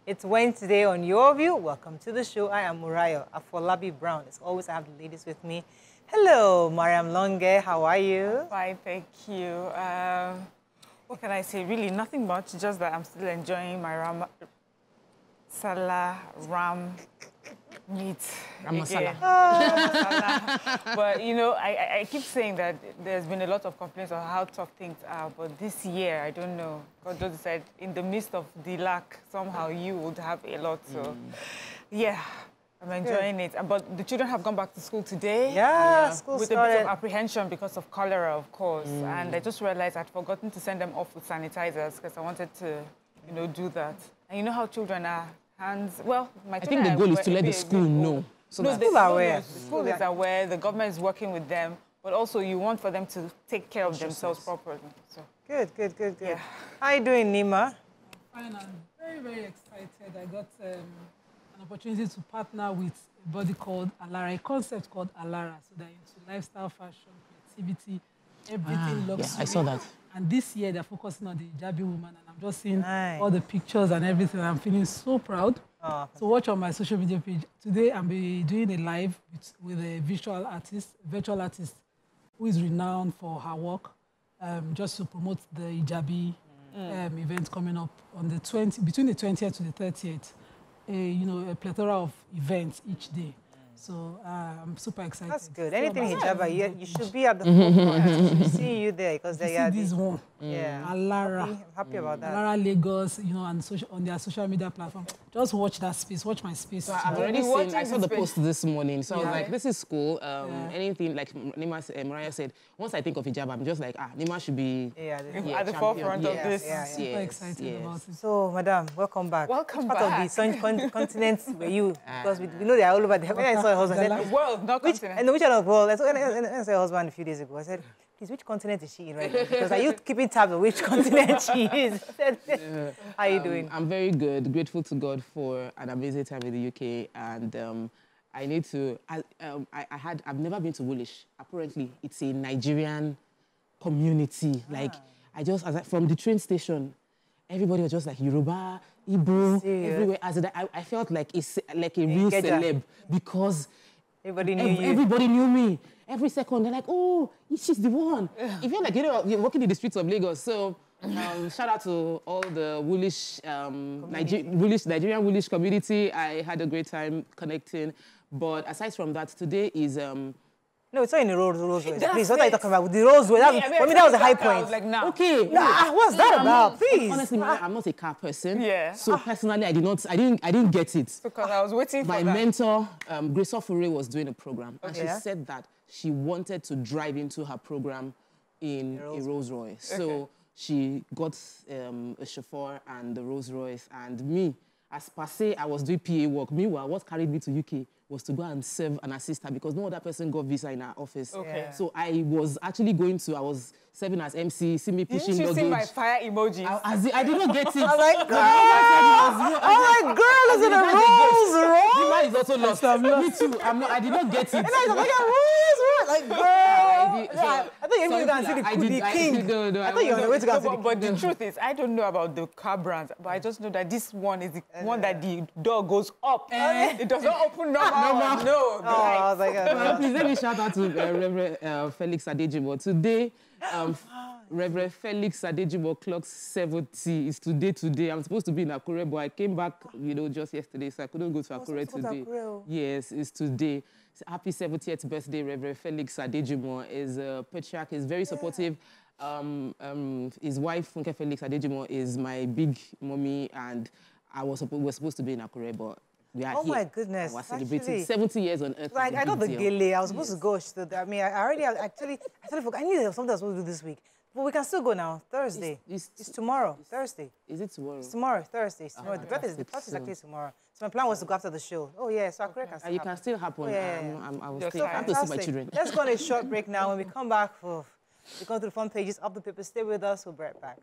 It's Wednesday on Your View. Welcome to the show. I am Murayo Afolabi Brown. As always, I have the ladies with me. Hello, Mariam Longe. How are you? Fine, thank you. What can I say? Really, nothing much. Just that I'm still enjoying my Salah ram meat. Masala. But, you know, I keep saying that there's been a lot of complaints on how tough things are. But this year, I don't know. God just said, in the midst of the lack, somehow you would have a lot. So, yeah, I'm enjoying it. But the children have gone back to school today. Yeah, school with started. a bit of apprehension because of cholera, of course. And I just realized I'd forgotten to send them off with sanitizers because I wanted to, you know, do that. And you know how children are. Hands, well, I think the goal is to let the school know. So no, the school is aware, the government is working with them, but also you want for them to take care of themselves properly. So. Good. Yeah. How are you doing, Nima? I'm fine. I'm very, very excited. I got an opportunity to partner with a body called Alara, a concept called Alara. So they're into lifestyle, fashion, creativity, everything luxury. Yeah, I saw that. And this year, they're focusing on the hijabi woman, and I'm just seeing all the pictures and everything. I'm feeling so proud. So watch on my social media page. Today, I'll be doing a live with a virtual artist who is renowned for her work, just to promote the hijabi event coming up on the between the 20th to the 30th. You know, a plethora of events each day. So I'm super excited. That's good. Anything hijab, you should be at the forefront. See you there because they are this one. Yeah, Alara. I'm happy about that. Alara Lagos, you know, and on their social media platform. Just watch that space. Watch my space. So I've already seen. I saw the post this morning, so I was Yeah. like, "This is cool." Anything like Mariah said. Once I think of hijab, I'm just like, Nima should be at the forefront of this. Super excited about it. So, Madam, welcome back. Welcome Which back. part of the sun continents were you? Because we know they are all over there. When I saw your husband, The world, not continent. And which one of the world? When I saw your husband a few days ago, I said, please, which continent is she in right now? Because are you keeping tabs on which continent she is? How are you doing? I'm very good. Grateful to God for an amazing time in the UK, and I need to. I've never been to Woolwich. Apparently, it's a Nigerian community. Like from the train station, everybody was just like Yoruba, Igbo, everywhere. I felt like a real celeb because everybody knew me. Every second, they're like, "Oh, she's the one." It felt like you're walking in the streets of Lagos. So, shout out to all the Woolwich, Nigerian Woolwich community. I had a great time connecting. But aside from that, today is. No, it's not in the Rolls Royce. Please, what are you talking about? The Rolls Royce. For me, that was a high point. Like, nah. Okay. What's that about? Please. Honestly, I'm not a car person. Yeah. So personally, I didn't get it. Because I was waiting for My that. mentor, Grace Ofure, was doing a program, and she said that she wanted to drive into her program in a Rolls Royce. So she got a chauffeur and the Rolls Royce, and me, as per se, I was doing PA work. Meanwhile, what carried me to UK was to go and serve and assist her because no other person got visa in our office. So I was actually I was serving as MC, see me pushing luggage. Didn't you see my fire emoji? I did not get it. I'm like, girl, is it a Rolls Royce? The man is also lost. Me too. I did not get it. And I was like, Rolls Royce? Like, girl. I thought you were going to see the king. No, I thought you were on the way to go and see the king. But the truth is, I don't know about the car brands, but I just know that this one is the one that the door goes up. It does not open normal. No. I was like, please let me shout out to Reverend Felix Adejimo. Today, Reverend Felix Adejimo clocks 70. It's today. I'm supposed to be in Akure, but I came back, just yesterday, so I couldn't go to Akure today. Yes, it's today. So happy 70th birthday, Reverend Felix Adejimo. Is a patriarch. He's very supportive. His wife, Funke Felix Adejimo, is my big mommy, and we're supposed to be in Akure, but we are here. My goodness. We're celebrating 70 years on Earth. Like, I got the gele. I was supposed to go. I mean, I actually forgot. I knew there was something I was supposed to do this week. But we can still go now. Thursday. It's tomorrow. Thursday. Is it tomorrow? It's tomorrow. Thursday. It's tomorrow. The party is actually tomorrow. So my plan was to go after the show. Oh, yeah. So Akure can still You can still happen. I have to see my children. Let's go on a short break now. When we come back, we're going to the front pages of the paper. Stay with us. We'll be right back.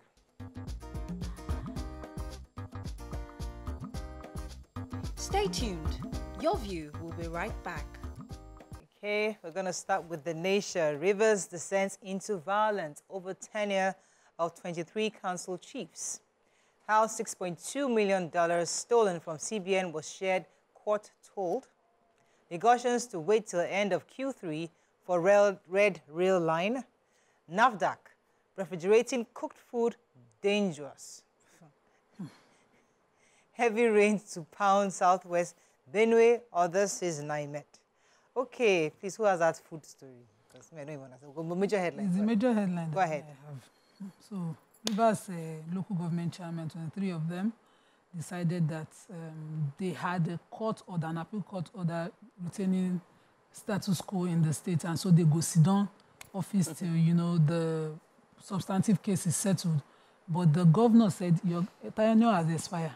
Stay tuned. Your View will be right back. Okay, we're going to start with the nation. Rivers descends into violence over tenure of 23 council chiefs. how $6.2 million stolen from CBN was shared, court told. Negotiations to wait till the end of Q3 for red rail line. NAFDAC, refrigerating cooked food, dangerous. Heavy rains to pound southwest Benue, others says Naimet. Okay, please, who has that food story? Because I don't even understand. Major headline. It's the major headline. Go ahead. I have. So, Rivers local government chairman, 23 of them, decided that they had a court order, an appeal court order, retaining status quo in the state, and so they go sit down office till, you know, the substantive case is settled. But the governor said, your tenure has expired.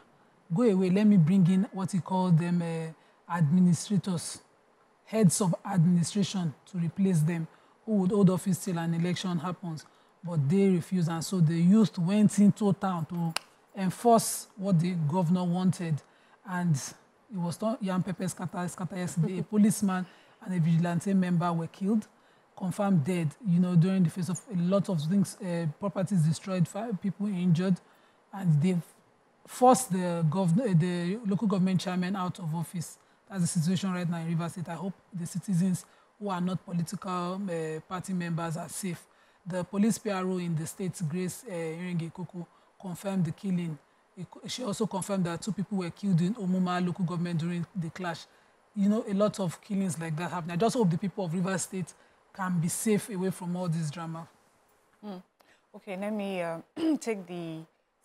Go away, let me bring in what he called them administrators, heads of administration, to replace them, who would hold office till an election happens. But they refused, and so the youth went into town to enforce what the governor wanted. And it was Yam Pepe scatter yesterday. A policeman and a vigilante member were killed, confirmed dead, you know, during the face of a lot of things, properties destroyed, 5 people injured, and they forced the local government chairman out of office. That's the situation right now in Rivers State. I hope the citizens who are not political party members are safe. The police PRO in the state, Grace Iringe Koko, confirmed the killing. She also confirmed that 2 people were killed in Omuma local government during the clash. You know, a lot of killings like that happen. I just hope the people of Rivers State can be safe away from all this drama. Okay, let me take the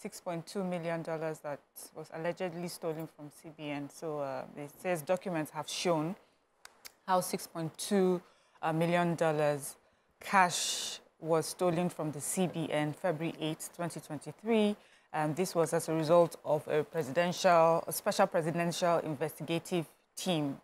$6.2 million that was allegedly stolen from CBN. So it says documents have shown how $6.2 million cash was stolen from the CBN February 8, 2023. This was as a result of a special presidential investigative team.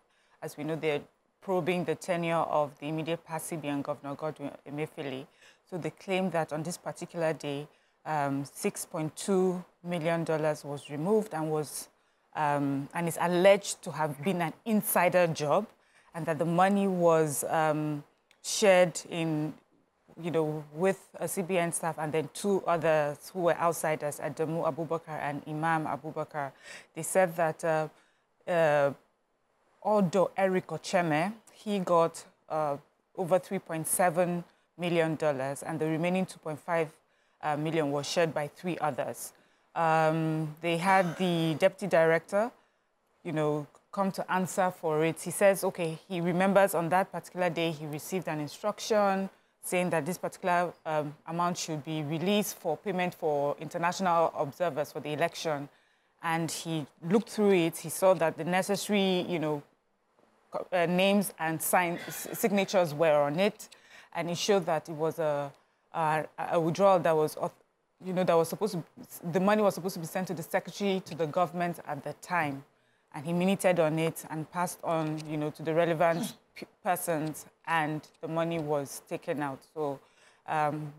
As we know, they're probing the tenure of the immediate past CBN Governor Godwin Emefiele. So they claim that on this particular day, $6.2 million was removed and is alleged to have been an insider job, and that the money was shared in, you know, with a CBN staff and then 2 others who were outsiders, Adamu Abubakar and Imam Abubakar. They said that Odo Eric Ocheme, he got over $3.7 million, and the remaining $2.5 million was shared by 3 others. They had the deputy director, you know, come to answer for it. He says, okay, he remembers on that particular day he received an instruction saying that this particular amount should be released for payment for international observers for the election. And he looked through it. He saw that the necessary, you know, names and signatures were on it, and it showed that it was a withdrawal that was, you know, that was supposed to, the money was supposed to be sent to the secretary to the government at the time, and he minuted on it and passed on, you know, to the relevant persons, and the money was taken out. So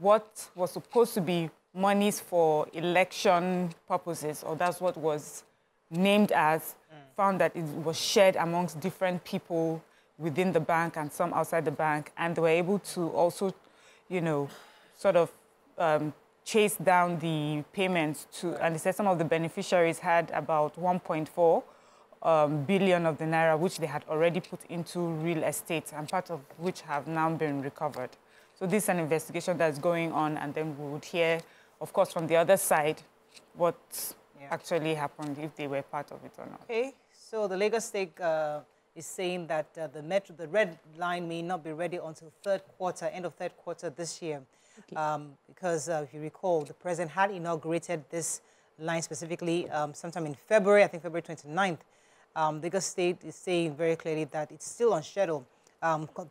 what was supposed to be monies for election purposes, or that's what was named as, found that it was shared amongst different people within the bank and some outside the bank, and they were able to also, you know, sort of chase down the payments to, and they said some of the beneficiaries had about 1.4 billion of the naira, which they had already put into real estate, and part of which have now been recovered. So this is an investigation that's going on, and then we would hear, of course, from the other side what actually happened, if they were part of it or not. Okay, so the Lagos State is saying that the red line may not be ready until end of third quarter this year. Okay. Because if you recall, the president had inaugurated this line specifically sometime in February, I think February 29th. Lagos State is saying very clearly that it's still on schedule.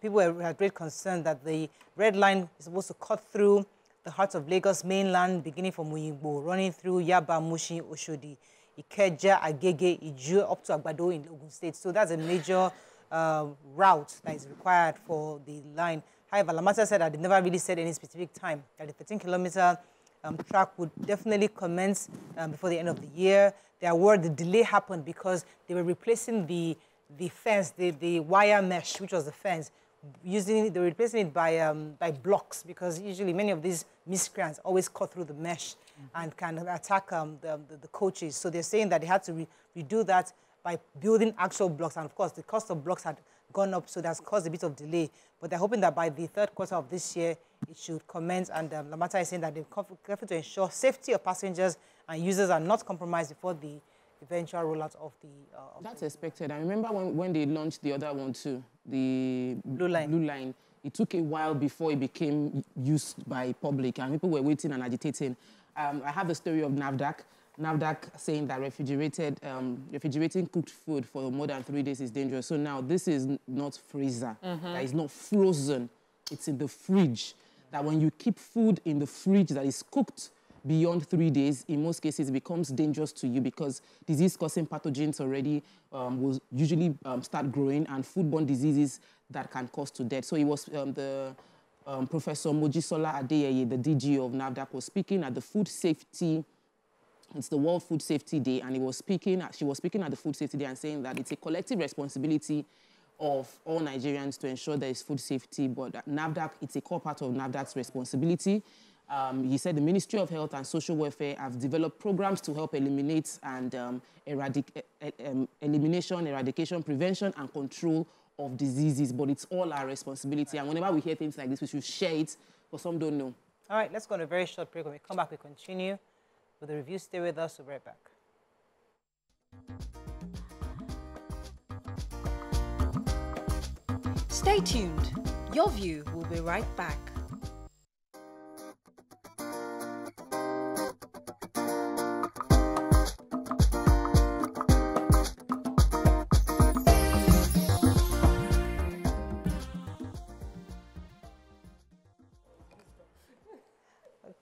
People had great concern that the red line is supposed to cut through the heart of Lagos mainland, beginning from Uyingbo, running through Yaba, Mushin, Oshodi, Ikeja, Agege, Iju, up to Agbado in Ogun State. So that's a major route that is required for the line. However, Lamata said that they never really said any specific time, that the 13-kilometer track would definitely commence before the end of the year. They are worried the delay happened because they were replacing the fence, the wire mesh, which was the fence, they were replacing it by blocks, because usually many of these miscreants always cut through the mesh and can attack the coaches. So they're saying that they had to redo that by building actual blocks. And of course, the cost of blocks had gone up, so that's caused a bit of delay. But they're hoping that by the third quarter of this year, it should commence. And Lamata is saying that they're careful to ensure safety of passengers and users are not compromised before the eventual rollout of the... That's expected. I remember when they launched the other one too, the Blue Line. It took a while before it became used by public, and people were waiting and agitating. I have the story of NAFDAC. NAFDAC saying that refrigerating cooked food for more than 3 days is dangerous. So now this is not freezer. That is not frozen. It's in the fridge. That when you keep food in the fridge that is cooked beyond 3 days, in most cases, it becomes dangerous to you because disease-causing pathogens already will usually start growing, and foodborne diseases that can cause to death. So it was Professor Mojisola Adeyeye, the DG of NAFDAC, was speaking at the food safety. It's the World Food Safety Day, and she was speaking at the Food Safety Day and saying that it's a collective responsibility of all Nigerians to ensure there is food safety, but NAFDAC, it's a core part of NAFDAC's responsibility. He said the Ministry of Health and Social Welfare have developed programs to help eliminate and eradication, prevention, and control of diseases, but it's all our responsibility. And whenever we hear things like this, we should share it, but some don't know. All right, let's go on a very short break. When we come back, we continue with the review. Stay with us. We'll be right back. Stay tuned. Your View will be right back.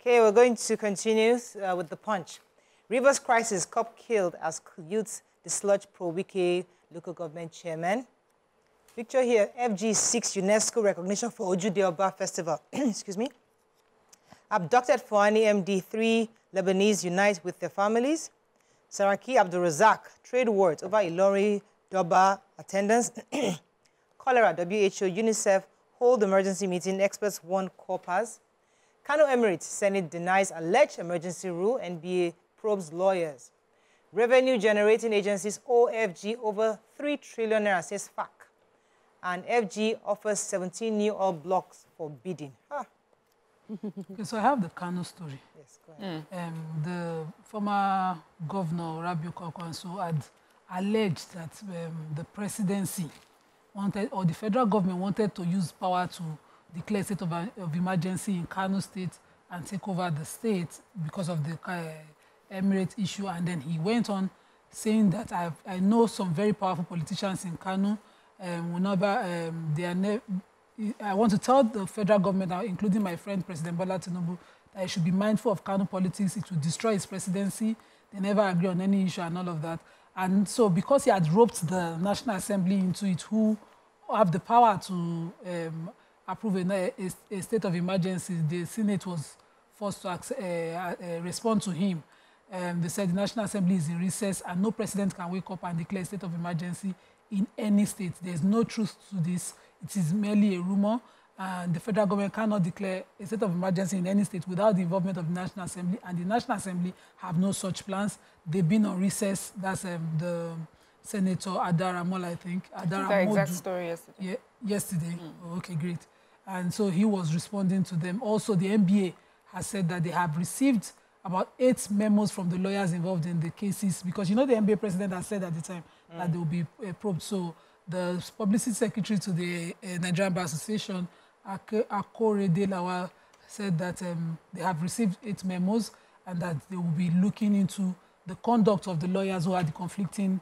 Okay, we're going to continue with the punch. Rivers crisis, cop killed as youths dislodge pro-Wike local government chairman. Picture here, FG 6 UNESCO recognition for Ojude Oba Festival. Excuse me. Abducted Fuani MD 3 Lebanese unite with their families. Saraki Abdulrazak, trade words over Ilori Doba attendance. Cholera, WHO, UNICEF hold emergency meeting, experts warn corpers. Kano Emirates Senate denies alleged emergency rule, NBA probes lawyers. Revenue generating agencies OFG over 3 trillion naira, says FAC. And FG offers 17 new oil blocks for bidding. Okay, so I have the Kano story. Yes, go ahead. The former governor, Rabiu Kwankwaso, had alleged that the presidency wanted, or the federal government wanted to use power to declare a state of emergency in Kano State and take over the state because of the Emirates issue. And then he went on saying that I know some very powerful politicians in Kano. I want to tell the federal government, including my friend President Bola Tinubu, that he should be mindful of Kano politics. It will destroy his presidency. They never agree on any issue and all of that. And so because he had roped the National Assembly into it, who have the power to approve a state of emergency, the Senate was forced to respond to him. They said the National Assembly is in recess and no president can wake up and declare a state of emergency in any state. There's no truth to this. It is merely a rumor. And the federal government cannot declare a state of emergency in any state without the involvement of the National Assembly. And the National Assembly have no such plans. They've been on recess. That's the Senator Adara Mola, I think. Adara the exact story yesterday. Yeah, yesterday. Oh, okay, great. And so he was responding to them. Also, the NBA has said that they have received about 8 memos from the lawyers involved in the cases, because you know the NBA president has said at the time that they will be probed. So the publicity secretary to the Nigerian Bar Association, Akore Delawa, said that they have received 8 memos and that they will be looking into the conduct of the lawyers who had the conflicting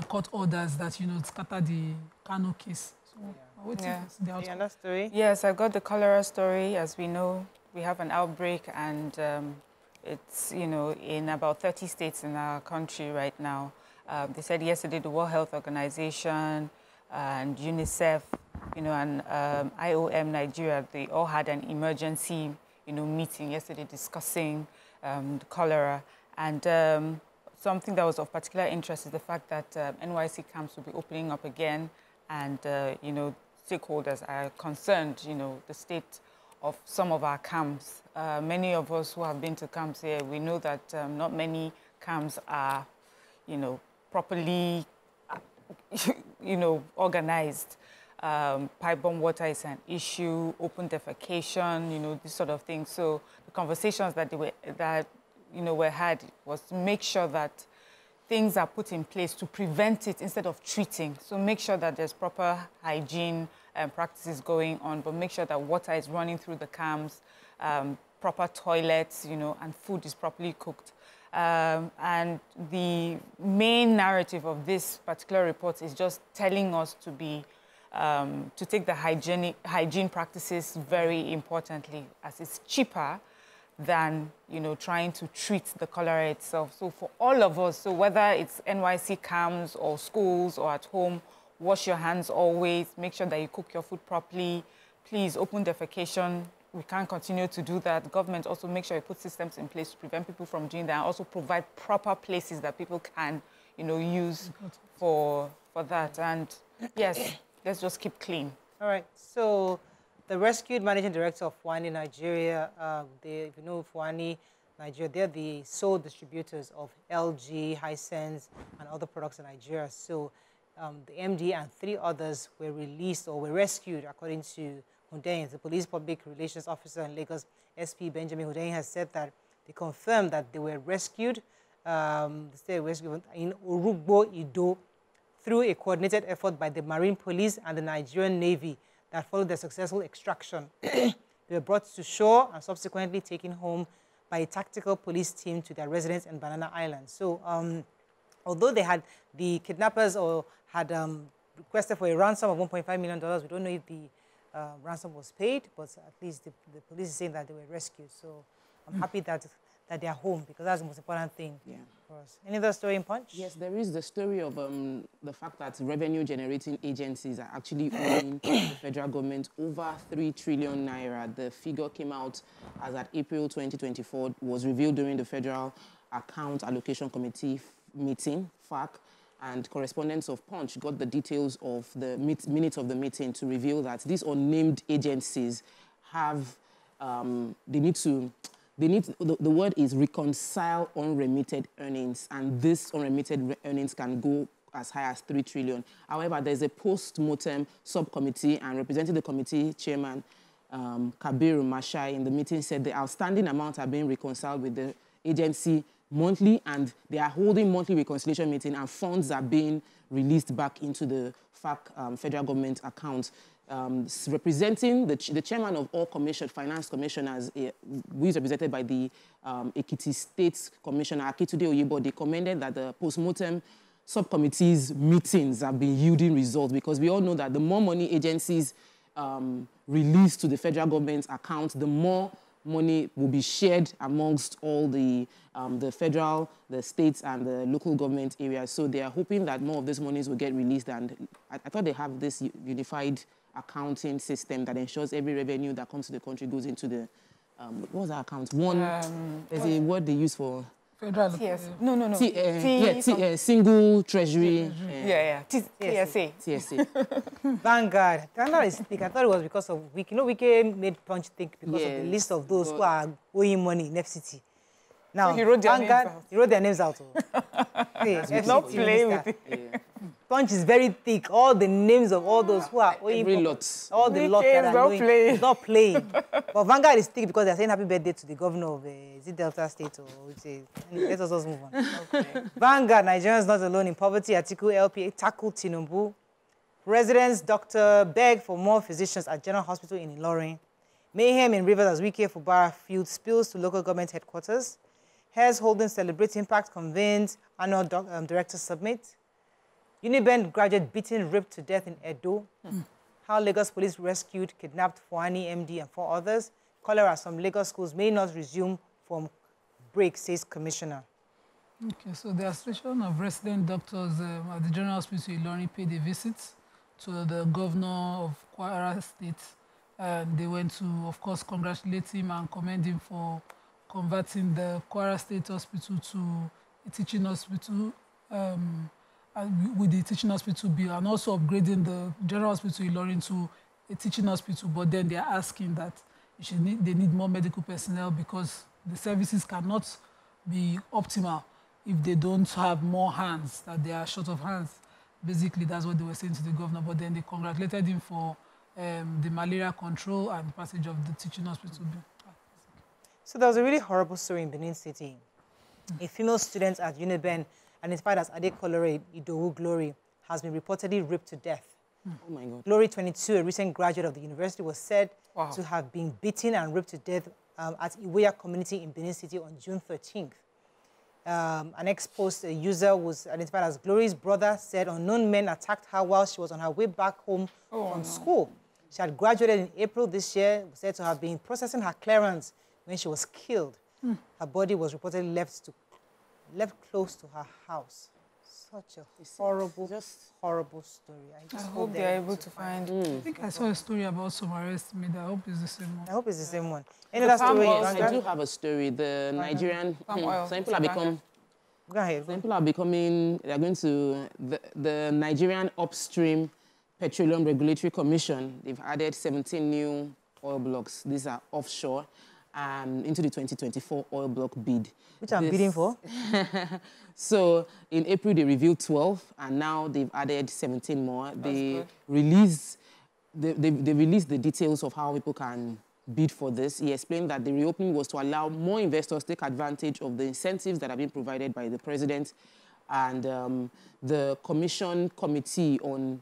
court orders that, you know, scattered the Kano case. So, the story? Yes, I got the cholera story. As we know, we have an outbreak, and it's, you know, in about 30 states in our country right now. They said yesterday the World Health Organization and UNICEF, you know, and IOM Nigeria, they all had an emergency, you know, meeting yesterday discussing the cholera. And something that was of particular interest is the fact that NYC camps will be opening up again, and, you know, stakeholders are concerned, you know, the state of some of our camps. Many of us who have been to camps here, we know that not many camps are, properly, organized. Pipe-borne water is an issue, open defecation, this sort of thing. So the conversations that were had was to make sure that things are put in place to prevent it instead of treating. So make sure that there's proper hygiene practices going on, but make sure that water is running through the camps, proper toilets, and food is properly cooked. And the main narrative of this particular report is just telling us to be to take the hygiene practices very importantly, as it's cheaper than trying to treat the cholera itself. So for all of us, so whether it's NYC camps or schools or at home, wash your hands always, make sure that you cook your food properly. Please, open defecation, we can't continue to do that. The government also make sure you put systems in place to prevent people from doing that, and also provide proper places that people can use for that. And yes, let's just keep clean. All right, so the rescued managing director of Fuani Nigeria, if you know Fuani Nigeria, they're the sole distributors of LG, Hisense, and other products in Nigeria. So the MD and 3 others were released or were rescued, according to Hundeyin, the police public relations officer in Lagos. SP Benjamin Hundeyin has said that they confirmed that they were rescued. They were rescued in Orugbo, Ido, through a coordinated effort by the Marine Police and the Nigerian Navy that followed their successful extraction. They were brought to shore and subsequently taken home by a tactical police team to their residence in Banana Island. So although the kidnappers had requested for a ransom of $1.5 million, we don't know if the ransom was paid, but at least the police is saying that they were rescued. So I'm happy that they are home, because that's the most important thing for us. Any other story in Punch? Yes, there is the story of the fact that revenue-generating agencies are actually owing the federal government over 3 trillion naira. The figure came out as at April 2024, was revealed during the Federal Account Allocation Committee meeting, FAC, and correspondents of Punch got the details of the minutes of the meeting to reveal that these unnamed agencies have, the word is reconcile unremitted earnings, and this unremitted earnings can go as high as 3 trillion. However, there's a post-mortem subcommittee, and representing the committee chairman, Kabiru Mashai, in the meeting said the outstanding amounts are being reconciled with the agency monthly, and they are holding monthly reconciliation meeting, and funds are being released back into the FAC federal government account. Representing the chairman of all finance commissioners, who is represented by the Ekiti State Commissioner, Akitude Oyebo, they commended that the post-mortem subcommittee's meetings have been yielding results, because we all know that the more money agencies release to the federal government account, the more money will be shared amongst all the federal, the states, and the local government areas. So they are hoping that more of these monies will get released. And I thought they have this unified accounting system that ensures every revenue that comes to the country goes into the, what was that account? There's a word they use for... Federal. Single treasury. TSA. Vanguard. Vanguard is thick. I thought it was because of Wike made Punch thick because of the list of those who are owing money in FCT. Now, so he wrote their Vanguard, he wrote their names out. Not play with it. Punch is very thick. All the names of all those who are owing all the lots that are owing. It's not playing. But Vanguard is thick because they're saying happy birthday to the governor of Delta State, or let us just move on. Okay. Vanguard, Nigerians not alone in poverty. Article LPA tackle Tinubu. Residents, doctor beg for more physicians at General Hospital in Ilorin. Mayhem in Rivers as Wike Fubara field spills to local government headquarters. Heirs holding Celebrate Impact convenes annual director summit. Unibend graduate beaten, ripped to death in Edo. How Lagos police rescued, kidnapped Fuani MD and 4 others. Cholera, some Lagos schools may not resume from break, says commissioner. Okay, so the Association of Resident Doctors at the General Hospital in Ilorin paid a visit to the governor of Kwara State. And they went to, of course, congratulate him and commend him for converting the Kwara State Hospital to a teaching hospital, with the teaching hospital bill, and also upgrading the General Hospital in Ilorin to a teaching hospital. But then they are asking that they need more medical personnel because the services cannot be optimal if they don't have more hands, that they are short of hands. Basically, that's what they were saying to the governor, but then they congratulated him for the malaria control and passage of the teaching hospital bill. So there was a really horrible story in Benin City. A female student at Uniben, identified as Adekolore Idowu Glory, has been reportedly raped to death. Oh my God. Glory, 22, a recent graduate of the university, was said to have been beaten and raped to death at Iweya community in Benin City on June 13th. An ex-post user was identified as Glory's brother said unknown men attacked her while she was on her way back home from school. She had graduated in April this year, said to have been processing her clearance when she was killed. Her body was reportedly left close to her house. Such a horrible story. I hope they're able to find. I think I saw a story about some arrest made. I hope it's the same one. I hope it's the same one. Any other story? I do have a story. The Nigerian, some people are becoming, they're going to, the Nigerian Upstream Petroleum Regulatory Commission, they've added 17 new oil blocks. These are offshore into the 2024 oil block bid. Which I'm bidding for. So in April, they revealed 12, and now they've added 17 more. They released the details of how people can bid for this. He explained that the reopening was to allow more investors to take advantage of the incentives that have been provided by the president, and the commission committee on,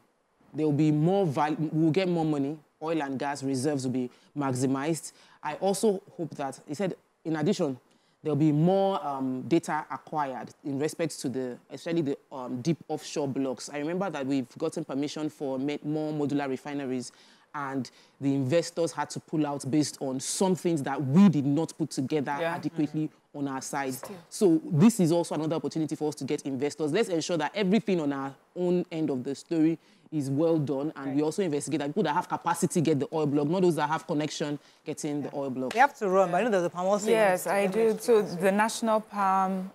there will be more value, we'll get more money, oil and gas reserves will be maximized. I also hope that, he said, in addition, there'll be more data acquired in respect to especially the deep offshore blocks. I remember that we've gotten permission for more modular refineries, and the investors had to pull out based on some things that we did not put together adequately on our side. So this is also another opportunity for us to get investors. Let's ensure that everything on our own end of the story is well done, and we also investigate that people that have capacity get the oil block, not those that have connection getting the oil block. We have to run, but I know there's a palm oil. Yes, I do. So the National Palm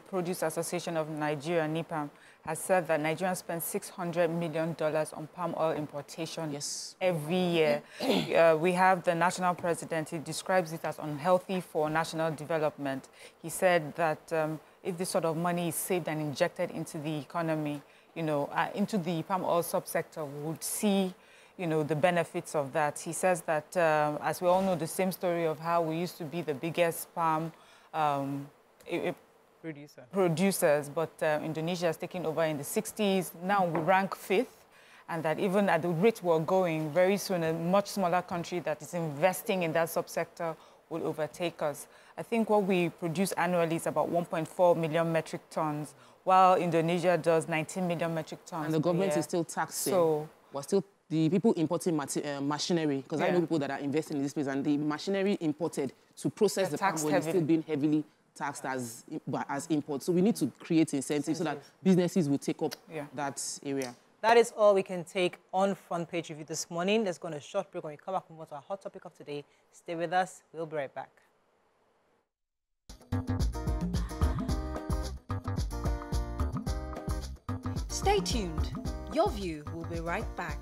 Produce Association of Nigeria, NIPAM, has said that Nigerians spend $600 million on palm oil importation every year. We have the national president. He describes it as unhealthy for national development. He said that if this sort of money is saved and injected into the economy, into the palm oil subsector, we would see, the benefits of that. He says that, as we all know, the same story of how we used to be the biggest palm producers, but Indonesia has taken over in the 60s. Now we rank 5th, and that even at the rate we're going, very soon a much smaller country that is investing in that subsector will overtake us. I think what we produce annually is about 1.4 million metric tons, while Indonesia does 19 million metric tons. And the government is still taxing. So, but still, the people importing machinery, because I know people that are investing in this place, and the machinery imported to process the palm oil is still being heavily taxed as imports. So we need to create incentives so that businesses will take up that area. That is all we can take on Front Page Review this morning. Let's go on a short break. When we come back, move on to our hot topic of today. Stay with us. We'll be right back. Stay tuned. Your View will be right back.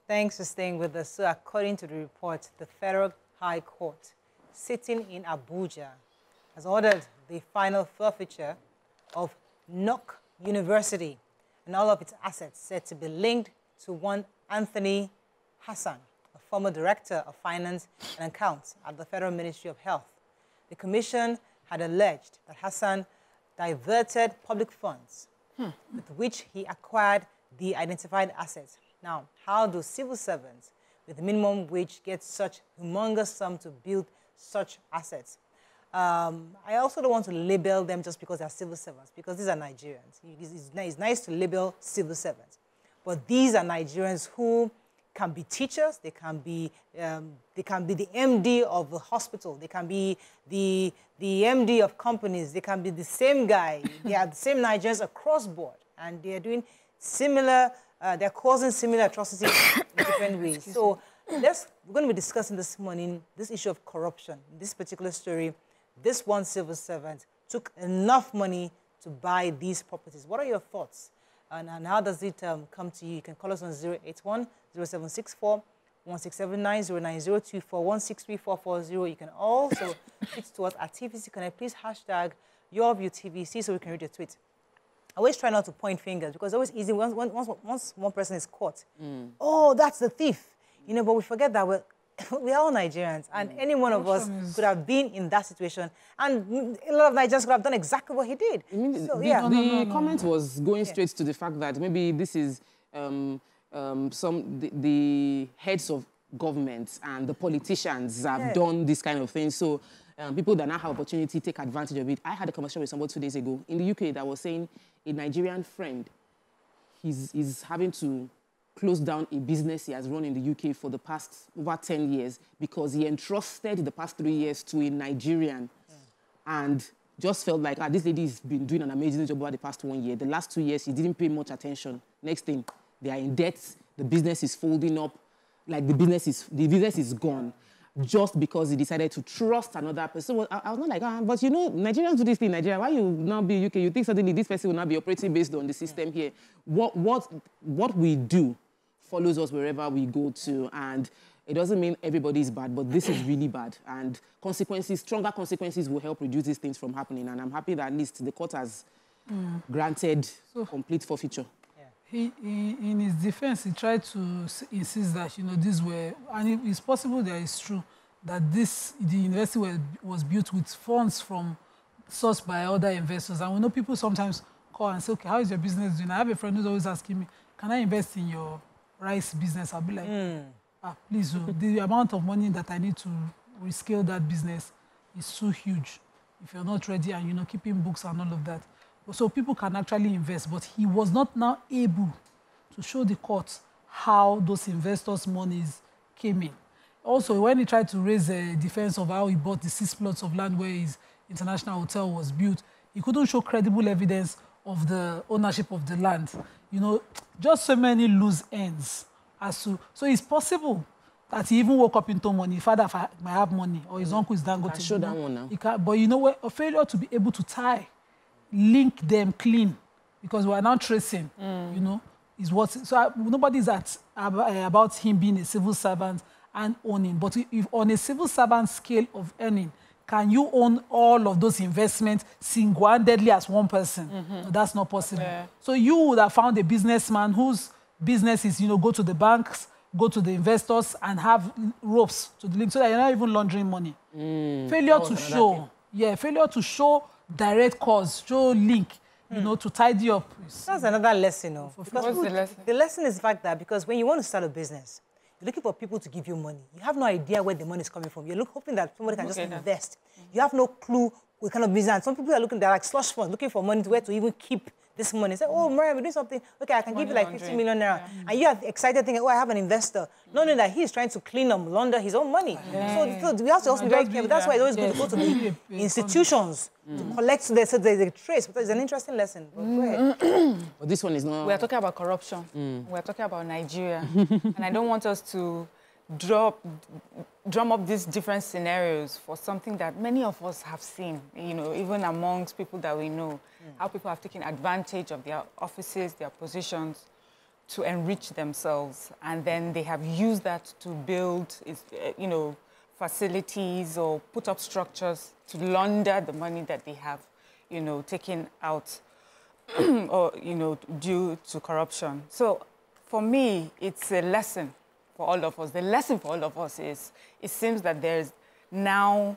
Thanks for staying with us. So according to the report, the Federal High Court, sitting in Abuja, has ordered the final forfeiture of NOK University and all of its assets said to be linked to one Anthony Hassan, a former director of finance and accounts at the Federal Ministry of Health. The commission had alleged that Hassan diverted public funds with which he acquired the identified assets. Now, how do civil servants with minimum wage get such humongous sum to build such assets? I also don't want to label them just because they're civil servants, because these are Nigerians. It's nice to label civil servants, but these are Nigerians who can be teachers, they can be the MD of the hospital, they can be the MD of companies, they can be the same guy. They are the same Nigerians across board, and they are doing similar, they're causing similar atrocities in different ways. So we're going to be discussing this morning this issue of corruption. In this particular story, this one civil servant took enough money to buy these properties. What are your thoughts? And how does it come to you? You can call us on 081-0764-1679, 090241634440. You can also tweet to us at TVC Connect. Please hashtag YourViewTVC so we can read your tweet. I always try not to point fingers because it's always easy once one person is caught. Oh, that's the thief. You know, but we forget that we are all Nigerians, and any one of us could have been in that situation, and a lot of Nigerians could have done exactly what he did. So, the comment was going straight to the fact that maybe this is the heads of governments and the politicians have done this kind of thing. So people that now have opportunity take advantage of it. I had a conversation with somebody 2 days ago in the UK that was saying a Nigerian friend, he's having to closed down a business he has run in the UK for the past over 10 years because he entrusted the past 3 years to a Nigerian and just felt like, this lady's been doing an amazing job over the past 1 year. The last 2 years, he didn't pay much attention. Next thing, they are in debt. The business is folding up. Like the business is gone just because he decided to trust another person. So I was not like, but you know, Nigerians do this thing in Nigeria. Why you now be UK? You think suddenly this person will not be operating based on the system here. What we do follows us wherever we go to, and it doesn't mean everybody is bad, but this is really bad, and stronger consequences will help reduce these things from happening, and I'm happy that at least the court has granted complete forfeiture. He, in his defense, he tried to insist that, you know, these were, and it's possible that it's true, that the university was built with funds sourced by other investors, and we know people sometimes call and say, okay, how is your business doing? I have a friend who's always asking me, can I invest in your rice business? I'll be like, please, the amount of money that I need to rescale that business is too huge if you're not ready and, you know, keeping books and all of that. So people can actually invest, but he was not now able to show the court how those investors' monies came in. Also, when he tried to raise a defense of how he bought the 6 plots of land where his international hotel was built, he couldn't show credible evidence of the ownership of the land. You know, just so many loose ends. So it's possible that he even woke up into money. Father might have money, or his uncle is Dangote. Show that one now. But you know what? A failure to be able to link them clean, because we are now tracing, you know, is what. So nobody's about him being a civil servant and owning. But if on a civil servant scale of earning, can you own all of those investments single-handedly as one person? No, that's not possible. Yeah. So you would have found a businessman whose business is, you know, go to the banks, go to the investors, and have ropes to the link so that you're not even laundering money. Failure to show direct cause, show link, you know, to tidy up. That's another lesson, you know. What's the lesson? The lesson is the fact that because when you want to start a business, you're looking for people to give you money. You have no idea where the money is coming from. You're hoping that somebody can just invest. You have no clue what kind of business. Some people are looking, they're like slush funds, looking for money to where to even keep this money. Say, oh, Maria, we're doing something. Okay, I can give you like 50 million naira. And you are excited thinking, oh, I have an investor. Not knowing that he's trying to clean up, launder his own money. So we have to also be very careful. That's why it's always good to go to the institutions to collect so there's a trace. But it's an interesting lesson. But go ahead. But this one is not... We're talking about corruption. We're talking about Nigeria. And I don't want us to drum up these different scenarios for something that many of us have seen, you know, even amongst people that we know, how people have taken advantage of their offices, their positions to enrich themselves. And then they have used that to build, you know, facilities or put up structures to launder the money that they have, you know, taken out or, you know, due to corruption. So for me, it's a lesson for all of us. The lesson for all of us is, it seems that there's now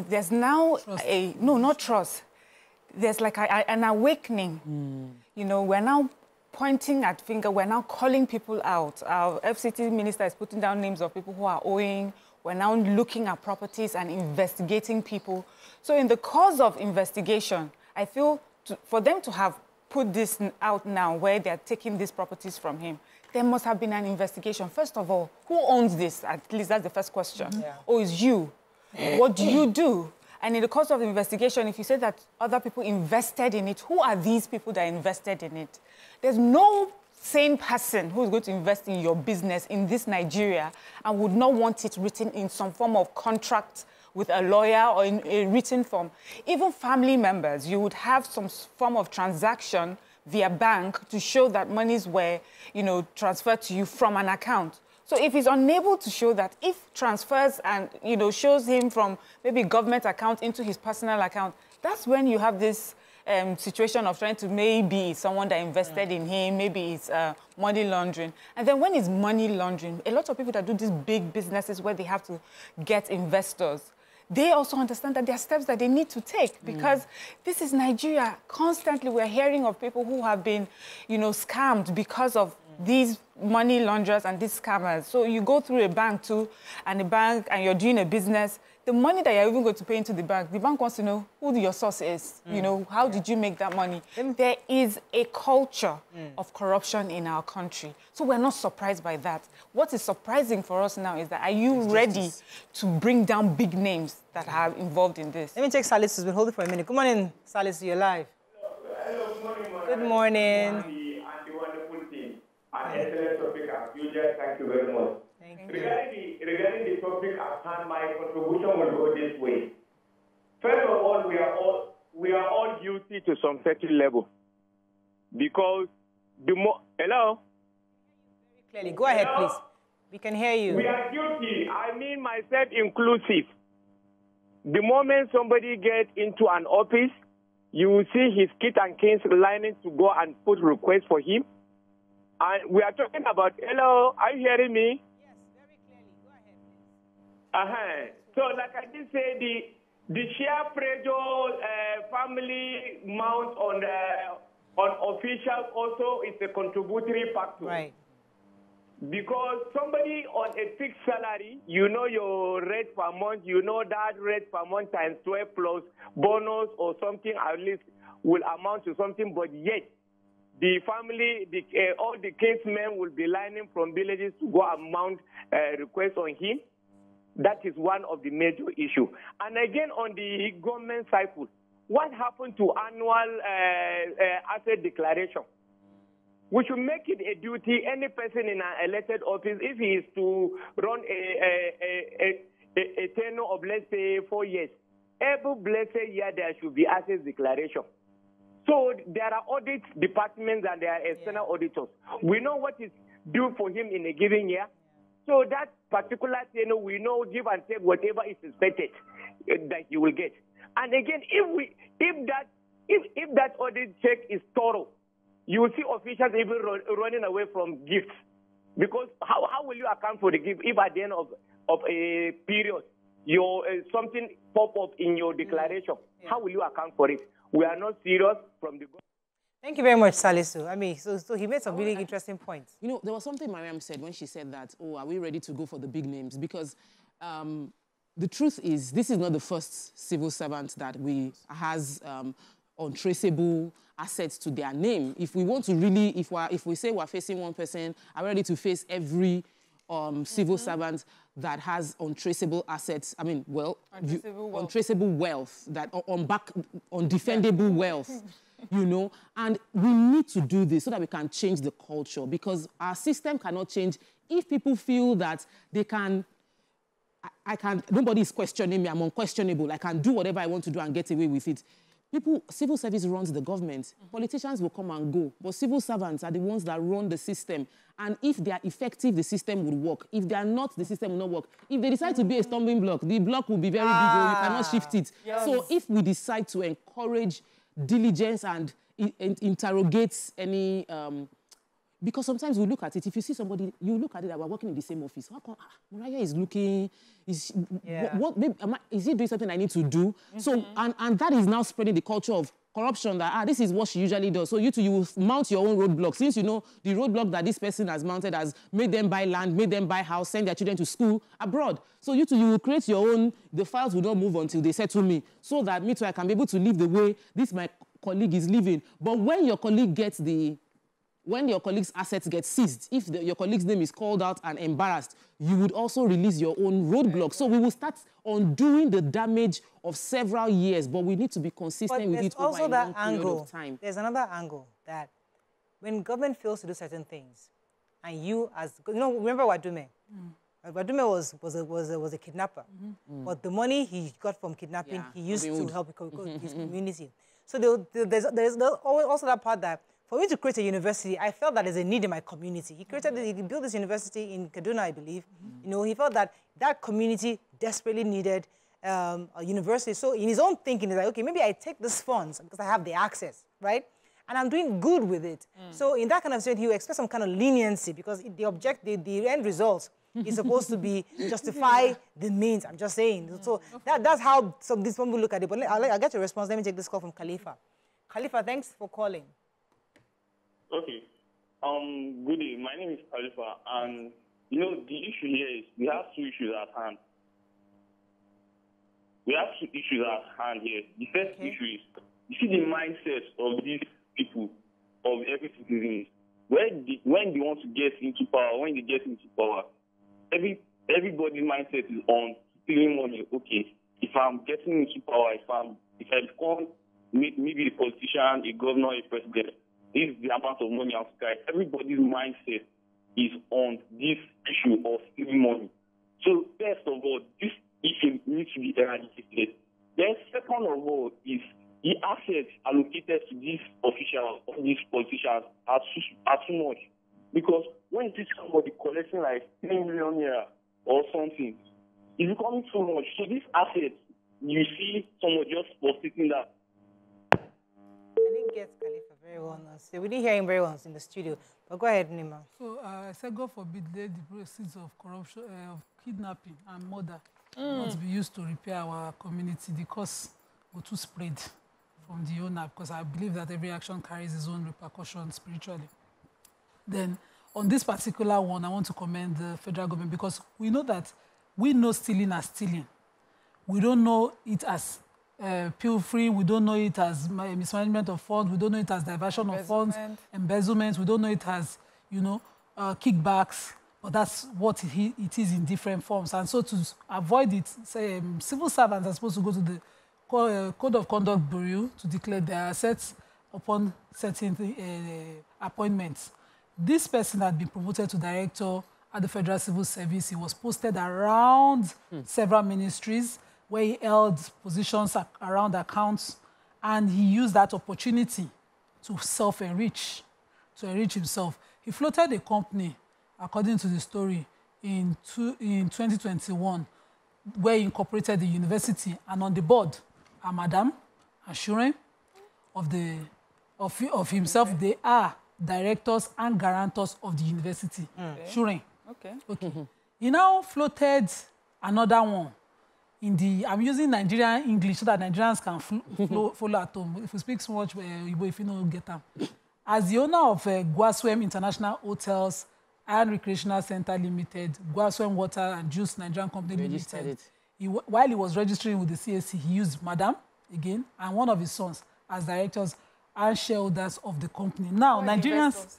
there's now not trust. There's like an awakening. You know, we're now pointing at finger, we're now calling people out. Our FCT minister is putting down names of people who are owing. We're now looking at properties and investigating people. So in the course of investigation, I feel for them to have put this out now where they're taking these properties from him, there must have been an investigation. First of all, who owns this? At least that's the first question. Yeah. Oh, it's you. What do you do? And in the course of the investigation, if you say that other people invested in it, who are these people that invested in it? There's no sane person who's going to invest in your business in this Nigeria and would not want it written in some form of contract with a lawyer or in a written form. Even family members, you would have some form of transaction via bank to show that monies were, transferred to you from an account. So if he's unable to show that, if transfers and, shows him from maybe government account into his personal account, that's when you have this situation of trying to maybe someone that invested in him, maybe it's money laundering. And then when it's money laundering, a lot of people that do these big businesses where they have to get investors, they also understand that there are steps that they need to take because this is Nigeria. Constantly we're hearing of people who have been, scammed because of these money launderers and these scammers. So you go through a bank too, and you're doing a business. The money that you're even going to pay into the bank wants to know who your source is. How did you make that money? There is a culture of corruption in our country. So we're not surprised by that. What is surprising for us now is that are you ready to bring down big names that are involved in this? Let me take Salisu, who's been holding for a minute. Good morning, Salisu, you're live. Hello, good morning, Mama. Good morning. And the wonderful team. An excellent topic as usual. Thank you very much. Regarding the topic at hand, my contribution will go this way. First of all, we are all guilty to some certain level, because the more hello. Very clearly, go ahead, please. We can hear you. We are guilty. I mean myself inclusive. The moment somebody gets into an office, you will see his kit and canes lining to go and put requests for him. And we are talking about, hello, are you hearing me? Yes, very clearly. Go ahead, please. So like I did say, the sheer pressure family mount on officials also is a contributory factor. Right. Because somebody on a fixed salary, your rate per month, that rate per month times 12 plus bonus or something at least will amount to something, but yet the family, all the casemen will be lining from villages to go and mount requests on him. That is one of the major issues. And again, on the government cycle, what happened to annual asset declaration? We should make it a duty, any person in an elected office, if he is to run a tenure of, let's say, 4 years, every blessed year there should be asset declaration. So there are audit departments and there are external auditors. We know what is due for him in a given year. So that particular tenure, we know, give and take whatever is expected that you will get. And again, if that audit check is thorough, you will see officials even running away from gifts. Because how will you account for the gift if at the end of a period, something pop up in your declaration? How will you account for it? We are not serious from the government. Thank you very much, Salisu. I mean, so he made some really interesting points. There was something Mariam said when she said that, are we ready to go for the big names? Because the truth is, this is not the first civil servant that has untraceable assets to their name. If we want to really, if we say we're facing one person, are we ready to face every civil servant that has untraceable assets? I mean, untraceable wealth, that undefendable wealth, and we need to do this so that we can change the culture, because our system cannot change if people feel that they can, nobody is questioning me, I'm unquestionable, I can do whatever I want to do and get away with it. Civil service runs the government. Politicians will come and go, but civil servants are the ones that run the system. And if they are effective, the system will work. If they are not, the system will not work. If they decide to be a stumbling block, the block will be very big, you cannot shift it. Yes. So if we decide to encourage diligence and interrogate any... because sometimes we look at it, if you see somebody, you look at it that we're working in the same office. How come Mariah is looking, is he doing something I need to do? So, and that is now spreading the culture of corruption that, this is what she usually does. So you will mount your own roadblock. Since you know the roadblock that this person has mounted has made them buy land, made them buy house, send their children to school abroad. So you will create your own, the files will not move until they settle me. So that me too, I can be able to live the way this my colleague is leaving. But when your colleague gets when your colleague's assets get seized, if your colleague's name is called out and embarrassed, you would also release your own roadblock. So we will start undoing the damage of several years, but we need to be consistent with it over a long period of time. There's another angle that when government fails to do certain things, and you as, remember Gwasmyen? Gwasmyen was a kidnapper, but the money he got from kidnapping, he used to help his community. So there's also that part that, for me to create a university, I felt that there's a need in my community. He built this university in Kaduna, I believe. He felt that that community desperately needed a university. So in his own thinking, he's like, okay, maybe I take these funds because I have the access, right? And I'm doing good with it. So in that kind of situation, he would expect some kind of leniency because the end result is supposed to be justify the means. I'm just saying. So that's how some of these people look at it. But I'll get your response. Let me take this call from Khalifa. Khalifa, thanks for calling. Okay. Good day. My name is Khalifa, and the issue here is we have two issues at hand. Here. The first issue is, you see the mindset of these people, of every citizen, when they want to get into power, everybody's mindset is on stealing money. Okay, if I'm getting into power, if I become maybe a politician, a governor, a president, this is the amount of money I'll sky. Everybody's mindset is on this issue of stealing money. So first of all, this issue needs to be eradicated. Then second of all is the assets allocated to these officials, or these politicians are too much. Because when you see somebody collecting like 10 million naira or something, it's becoming too much. So these assets, you see someone just sitting that. I didn't get Khalifa very well now. So we didn't hear him very well in the studio. But go ahead, Nima. So I said, God forbid, let the proceeds of corruption, of kidnapping and murder not be used to repair our community. The costs go too spread from the owner, because I believe that every action carries its own repercussions spiritually. Then, on this particular one, I want to commend the federal government, because we know that we know stealing as stealing. We don't know it as pilfering. We don't know it as mismanagement of funds. We don't know it as diversion of funds, embezzlement. We don't know it as, kickbacks. But that's what it is in different forms. And so to avoid it, civil servants are supposed to go to the Code of Conduct Bureau to declare their assets upon certain appointments. This person had been promoted to director at the Federal Civil Service. He was posted around several ministries where he held positions around accounts, and he used that opportunity to self-enrich, to enrich himself. He floated a company, according to the story, in 2021, where he incorporated the university, and on the board are Madam Assurance of himself. They are directors and guarantors of the university. Shuren. Okay. He now floated another one in the, I'm using Nigerian English so that Nigerians can follow at home. If you speak so much, if you don't get them. As the owner of Gwasmyen International Hotels and Recreational Center Limited, Gwasmyen Water and Juice Nigerian Company Limited, while he was registering with the CAC, he used Madam, again, and one of his sons as directors and shareholders of the company. Now, Nigerians,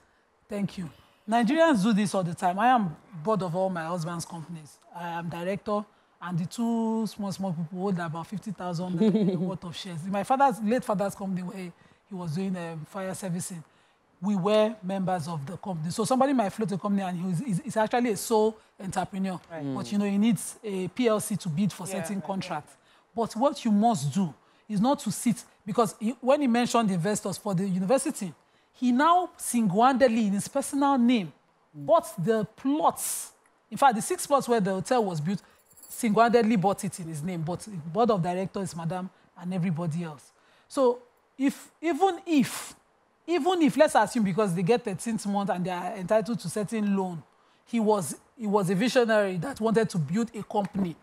thank you. Nigerians do this all the time. I am board of all my husband's companies. I am director, and the two small people hold about 50,000 worth of shares. In my late father's company, where he was doing fire servicing, we were members of the company. So somebody might float a company and he's actually a sole entrepreneur. Right. But, he needs a PLC to bid for certain contracts. But what you must do is not to sit, because when he mentioned investors for the university, he now single-handedly, in his personal name, bought the plots. In fact, the 6 plots where the hotel was built, single-handedly bought it in his name, but the board of directors, Madam, and everybody else. So even if, let's assume, because they get 13th month and they are entitled to certain loan, he was a visionary that wanted to build a company.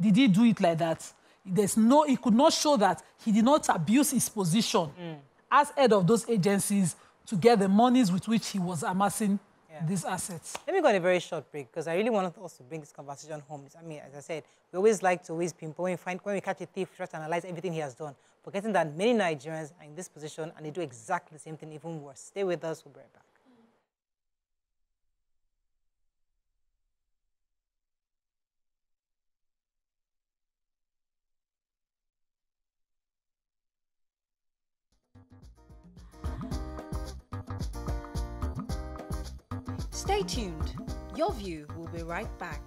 Did he do it like that? He could not show that he did not abuse his position as head of those agencies to get the monies with which he was amassing these assets. Let me go on a very short break because I really want us to bring this conversation home. I mean, as I said, we always like to always pinpoint, when we catch a thief, try to analyze everything he has done, forgetting that many Nigerians are in this position and they do exactly the same thing, even worse. Stay with us, we'll be right back. Stay tuned. Your View will be right back.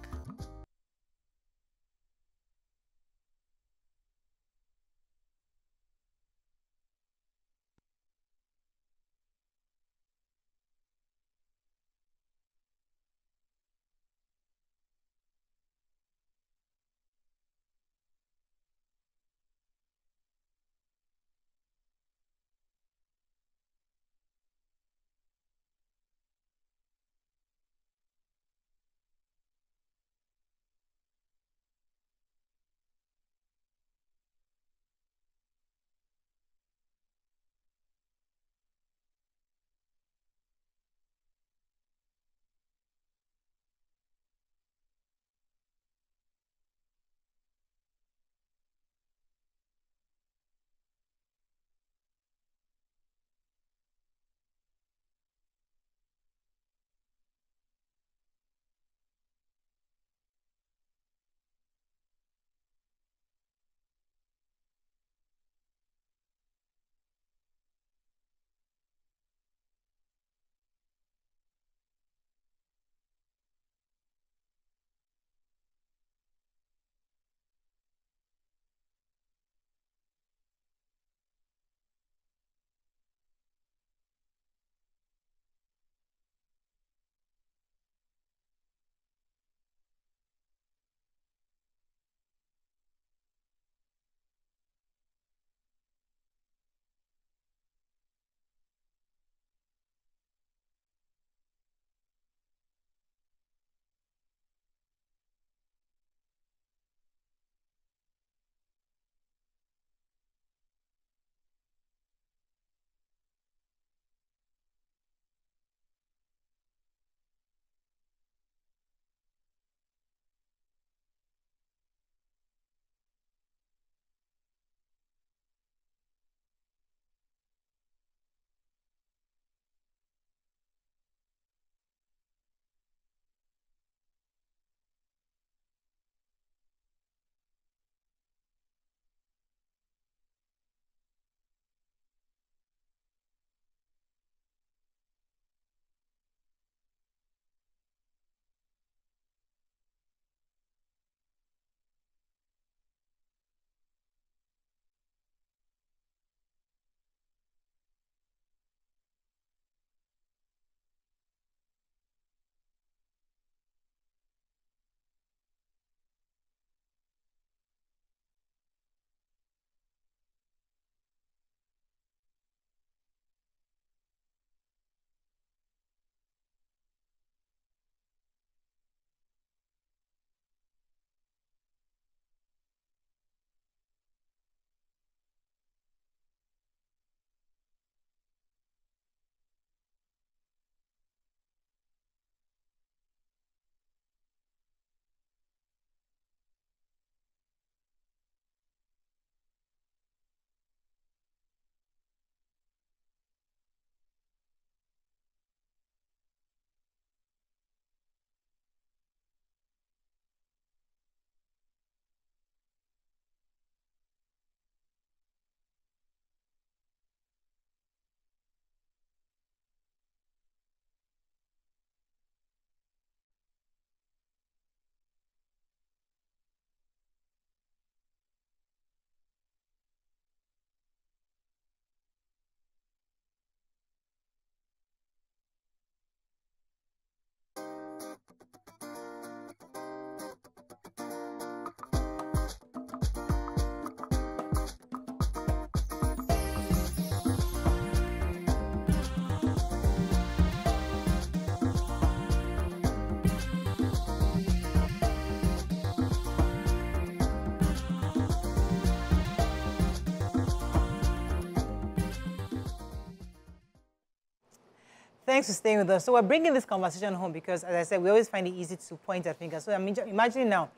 Thanks for staying with us. So we're bringing this conversation home because, as I said, we always find it easy to point at fingers. So I mean, imagine now,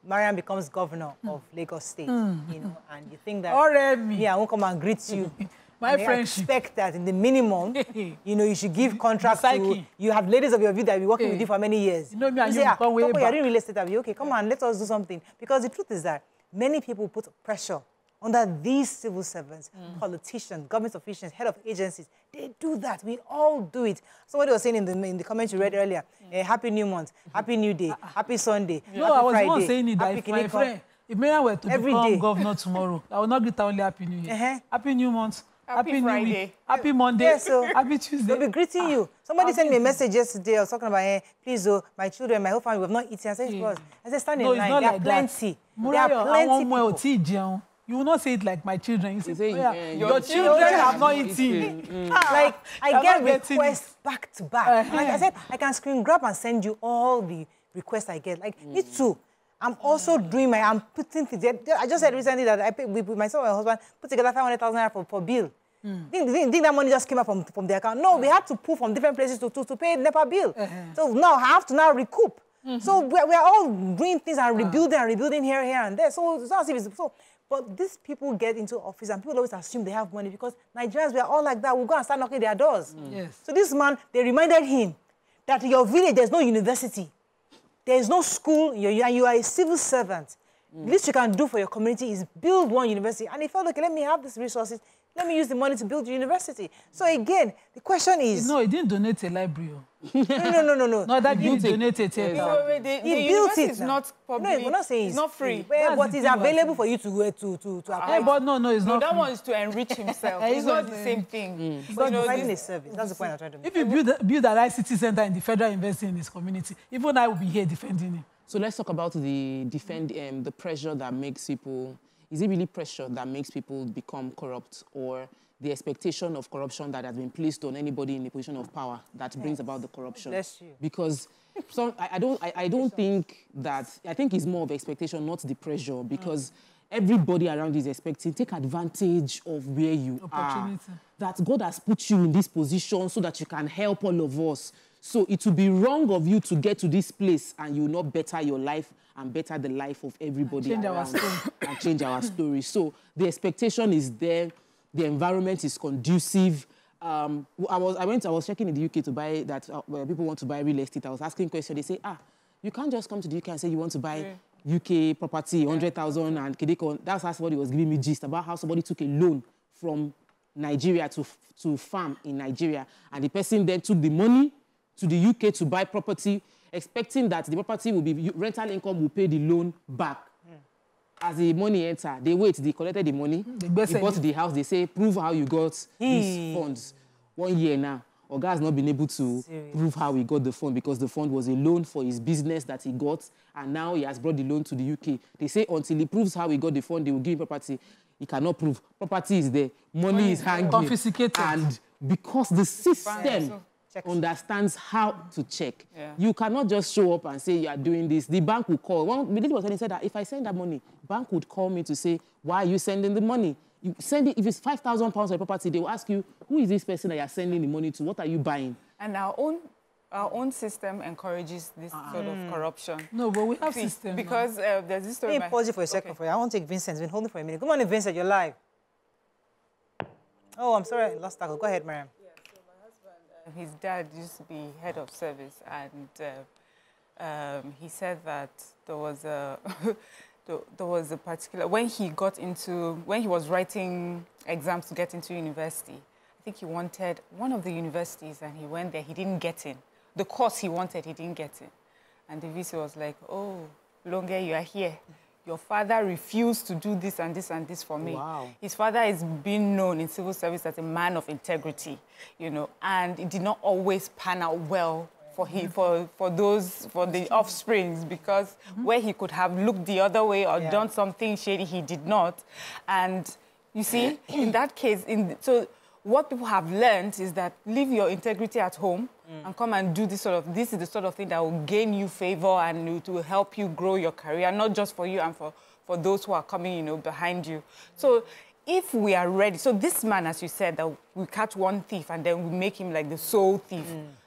Mariam becomes governor of Lagos State, you know, and you think that, I won't come and greet you. My friend, expect that in the minimum, you know, you should give contracts to, you have ladies of your view that have been working with you for many years. You know me, and you you say, come way back. You're doing real estate, okay, come on, let us do something. Because the truth is that many people put pressure under these civil servants, politicians, government officials, head of agencies. They do that. We all do it. Somebody was saying in the comments you read earlier, Happy New Month, Happy New Day, Happy Sunday, no, Happy I was Friday, one saying it that if my friend, if Mariam were to become governor tomorrow, I will not greet her only Happy New Year. Happy New Month, Happy New Week, Happy Monday, Happy Tuesday. They'll be greeting you. Somebody sent me a message yesterday. I was talking about, please, my children, my whole family, we have not eaten. I said, stand in line. There are plenty. There are plenty people. You will not say it like my children. You say, your children have not eaten. Like, I get requests back to back. Like I said, I can screen grab and send you all the requests I get. Like, me too. I'm also doing I'm putting things. I just said recently that I paid, with myself and my husband, put together 500,000 naira for bill. Think that money just came up from the account? No, we had to pull from different places to pay NEPA bill. So now I have to now recoup. So we're all doing things and rebuilding here and there. So it's not as if it's so. But these people get into office and people always assume they have money because Nigerians, we are all like that. We'll go and start knocking their doors. Yes. So this man, they reminded him that in your village, there's no university. There is no school, and you are a civil servant. The least you can do for your community is build one university. And he felt, okay, let me have these resources. Let me use the money to build a university. So again, the question is... No, he didn't donate a library. No. No, that didn't donate a theater. He built it. It's not public. No, we're not saying it's not free. But it's available for you to apply. But no, it's not. That one is to enrich himself. It's not the same thing. It's not providing a service. That's the point I'm trying to make. If you build an ICT center in the federal university in his community, even I will be here defending him. So let's talk about the pressure that makes people... Is it really pressure that makes people become corrupt, or the expectation of corruption that has been placed on anybody in a position of power that brings about the corruption? Bless you. Because I don't think that... I think it's more of expectation, not the pressure, because everybody around is expecting, take advantage of where you are. That God has put you in this position so that you can help all of us. So it will be wrong of you to get to this place and you will not better your life and better the life of everybody around and change our story. So the expectation is there. The environment is conducive. I was checking in the UK to buy that, where people want to buy real estate. I was asking questions. They say, you can't just come to the UK and say you want to buy UK property, 100,000 and Kedeko. That's how somebody was giving me gist about how somebody took a loan from Nigeria to farm in Nigeria. And the person then took the money to the UK to buy property, expecting that the property will be, rental income will pay the loan back. As the money enter, they wait, they collected the money, they bought the house, they say, prove how you got these funds. 1 year now, Oga has not been able to prove how he got the fund because the fund was a loan for his business that he got, and now he has brought the loan to the UK. They say until he proves how he got the fund, they will give him property. He cannot prove. Property is there, money is hanging. Confiscated. And because the system understands how to check. You cannot just show up and say you are doing this. The bank will call. One lady was saying that if I send that money, bank would call me to say, why are you sending the money? You send it, if it's £5,000 for property, they will ask you, who is this person that you are sending the money to? What are you buying? And our own system encourages this sort of corruption. No, but we have system. Because there's this story. Let me pause you for a second for you. I want to take Vincent. He's been holding for a minute. Good morning, Vincent. You're live. Oh, I'm sorry. I lost that. Go ahead, Mariam. His dad used to be head of service, and he said that there was a particular when he was writing exams to get into university. I think he wanted one of the universities, and he went there. He didn't get in. The course he wanted, he didn't get in, and the VC was like, "Oh, Longe, you are here. Your father refused to do this and this and this for me." Wow. His father is being known in civil service as a man of integrity, you know, and it did not always pan out well for the offsprings, because where he could have looked the other way or done something shady, he did not. And you see, in that case, so what people have learned is that leave your integrity at home and come and do this is the sort of thing that will gain you favor and it will help you grow your career, not just for you and for those who are coming, you know, behind you. So if we are ready, so this man, as you said, that we catch one thief and then we make him like the sole thief.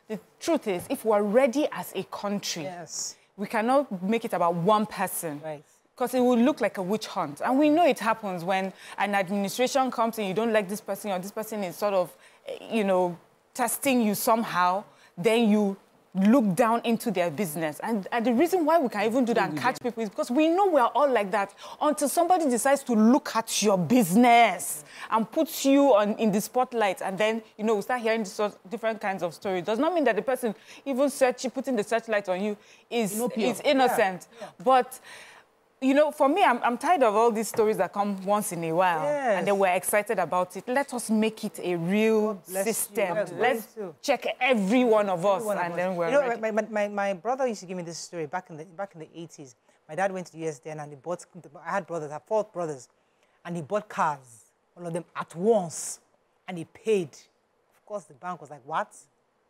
The truth is, if we're ready as a country, we cannot make it about one person. Right. Because it will look like a witch hunt. And we know it happens when an administration comes and you don't like this person, or this person is sort of, you know, testing you somehow, then you look down into their business. And the reason why we can even do that and catch people is because we know we're all like that until somebody decides to look at your business and puts you in the spotlight. And then, you know, we start hearing different kinds of stories. It does not mean that the person even putting the searchlight on you is innocent. Yeah. But you know, for me, I'm tired of all these stories that come once in a while, and then we're excited about it. Let us make it a real system. Let's check every one of us, then we're ready. You know, my brother used to give me this story back in the 80s. My dad went to the US then, and he bought. I had brothers, I had 4 brothers, and he bought cars, all of them at once, and he paid. Of course, the bank was like, "What?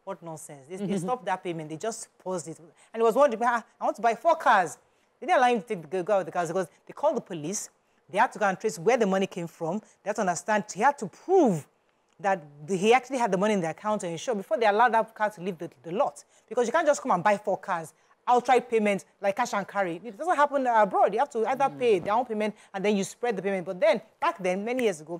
What nonsense!" They stopped that payment. They just paused it, and he was wondering, "I want to buy 4 cars." They didn't allow him to go out with the cars because they called the police. They had to go and trace where the money came from. They had to understand. He had to prove that he actually had the money in the account and insure before they allowed that car to leave the lot. Because you can't just come and buy 4 cars, outright payment, like cash and carry. It doesn't happen abroad. You have to either pay their own payment and then you spread the payment. But then, back then, many years ago,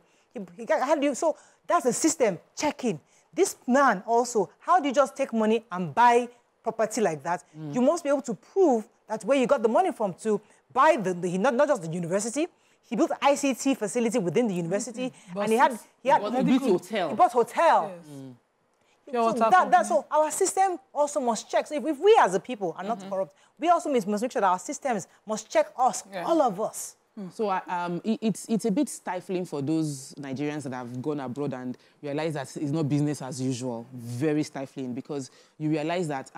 so that's the system checking. This man also, how do you just take money and buy property like that? You must be able to prove that's where you got the money from to buy not just the university. He built an ICT facility within the university, and he had hotel. He bought hotel. Yes. So our system also must check. So if we as a people are not corrupt, we also must make sure that our systems must check us, all of us. So it's a bit stifling for those Nigerians that have gone abroad and realize that it's not business as usual. Very stifling, because you realize that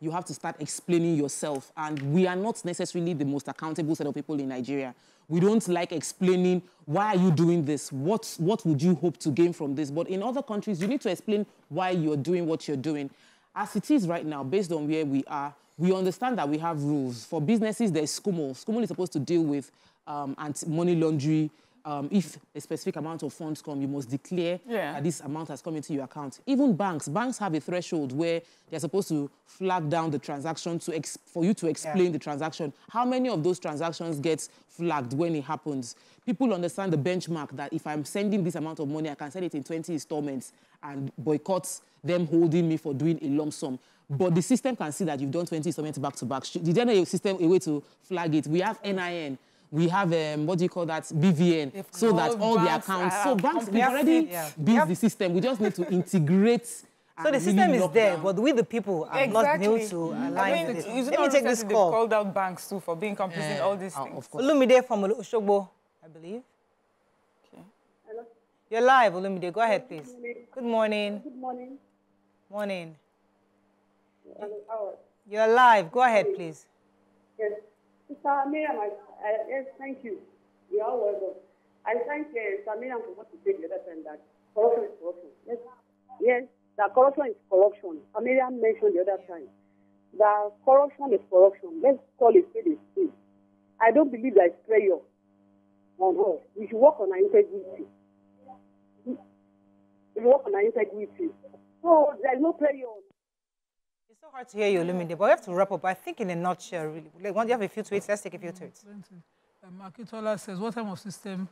you have to start explaining yourself. And we are not necessarily the most accountable set of people in Nigeria. We don't like explaining, why are you doing this? What would you hope to gain from this? But in other countries, you need to explain why you're doing what you're doing. As it is right now, based on where we are, we understand that we have rules. For businesses, there's SCUMO. SCUMO is supposed to deal with money laundering. If a specific amount of funds come, you must declare that this amount has come into your account. Even banks have a threshold where they're supposed to flag down the transaction for you to explain the transaction. How many of those transactions gets flagged when it happens? People understand the benchmark that if I'm sending this amount of money, I can send it in 20 installments and boycott them holding me for doing a lump sum. But the system can see that you've done 20 installments back to back. Did you know a system, a way to flag it? We have NIN. We have, what do you call that, BVN, so that all the accounts... So banks, we've already built the system. We just need to integrate. So the system is there, but we the people are not able to align with it. Let me take this call. They've called out banks too for being complicit in all these things. Of course. Olumide from Oshogbo, I believe. Okay. Hello. You're live, Olumide. Go ahead, please. Good morning. Good morning. Morning. Hello. You're live. Go ahead, please. Yes. Mr. Miriam, yes, thank you. You are welcome. I thank Mr. Miriam for what you said the other time, that corruption is corruption. Yes, that corruption is corruption. Miriam mentioned the other time that corruption is corruption. Let's call it spade a spade. I don't believe there is prayer on us. We should work on our integrity. So there is no prayer on. It's so hard to hear you, Olumide, but we have to wrap up. I think in a nutshell, really. Like, once you have a few tweets, let's take a few tweets. Akitola says, what type of system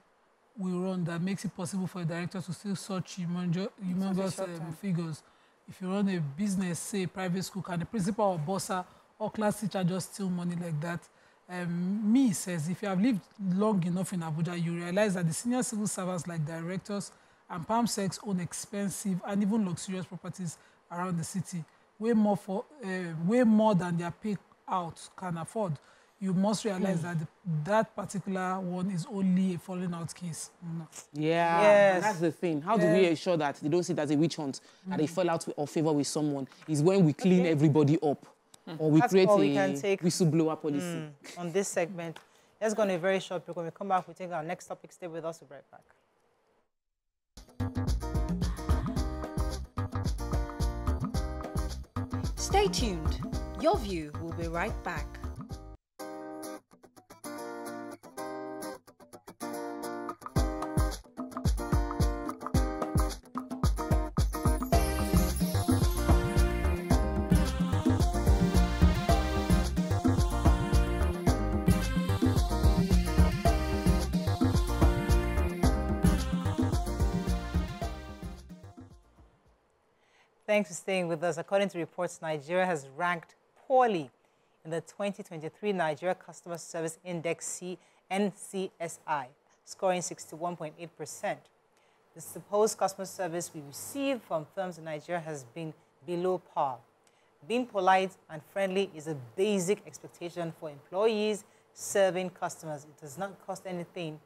we run that makes it possible for a director to steal such humongous figures? If you run a business, say private school, can the principal or bossa or class teacher just steal money like that? Me says, if you have lived long enough in Abuja, you realize that the senior civil servants like directors and palm sex own expensive and even luxurious properties around the city, way more than their payout can afford. You must realize that that particular one is only a falling out case. Yeah, yes. That's the thing. How do we ensure that they don't see it as a witch hunt, that they fall out of favor with someone? Is when we clean everybody up, or we create a whistleblower policy. On this segment, let's go on a very short break. When we come back, we take our next topic. Stay with us. We'll be right back. Stay tuned. Your View will be right back. Thanks for staying with us. According to reports, Nigeria has ranked poorly in the 2023 Nigeria Customer Service Index NCSI, scoring 61.8%. The supposed customer service we receive from firms in Nigeria has been below par. Being polite and friendly is a basic expectation for employees serving customers. It does not cost anything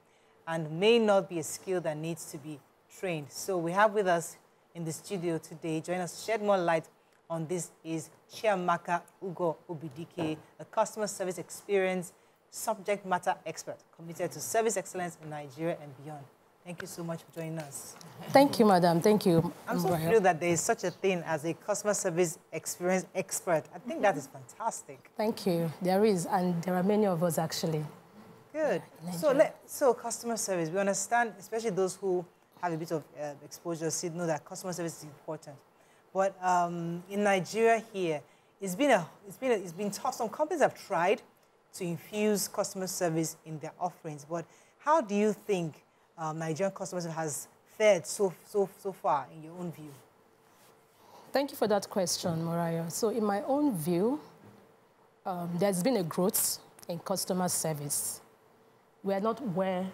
and may not be a skill that needs to be trained. So we have with us in the studio today, join us to shed more light on this is Chiamaka Ugo Obidike, a customer service experience subject matter expert committed to service excellence in Nigeria and beyond. Thank you so much for joining us. Thank you, madam. Thank you. I'm so thrilled that there is such a thing as a customer service experience expert. I think that is fantastic. Thank you. There is, and there are many of us actually. Good. So customer service, we understand, especially those who have a bit of exposure, know that customer service is important. But in Nigeria here, it's been tough. Some companies have tried to infuse customer service in their offerings. But how do you think Nigerian customer service has fared so far, in your own view? Thank you for that question, Mariah. So in my own view, there's been a growth in customer service. We are not where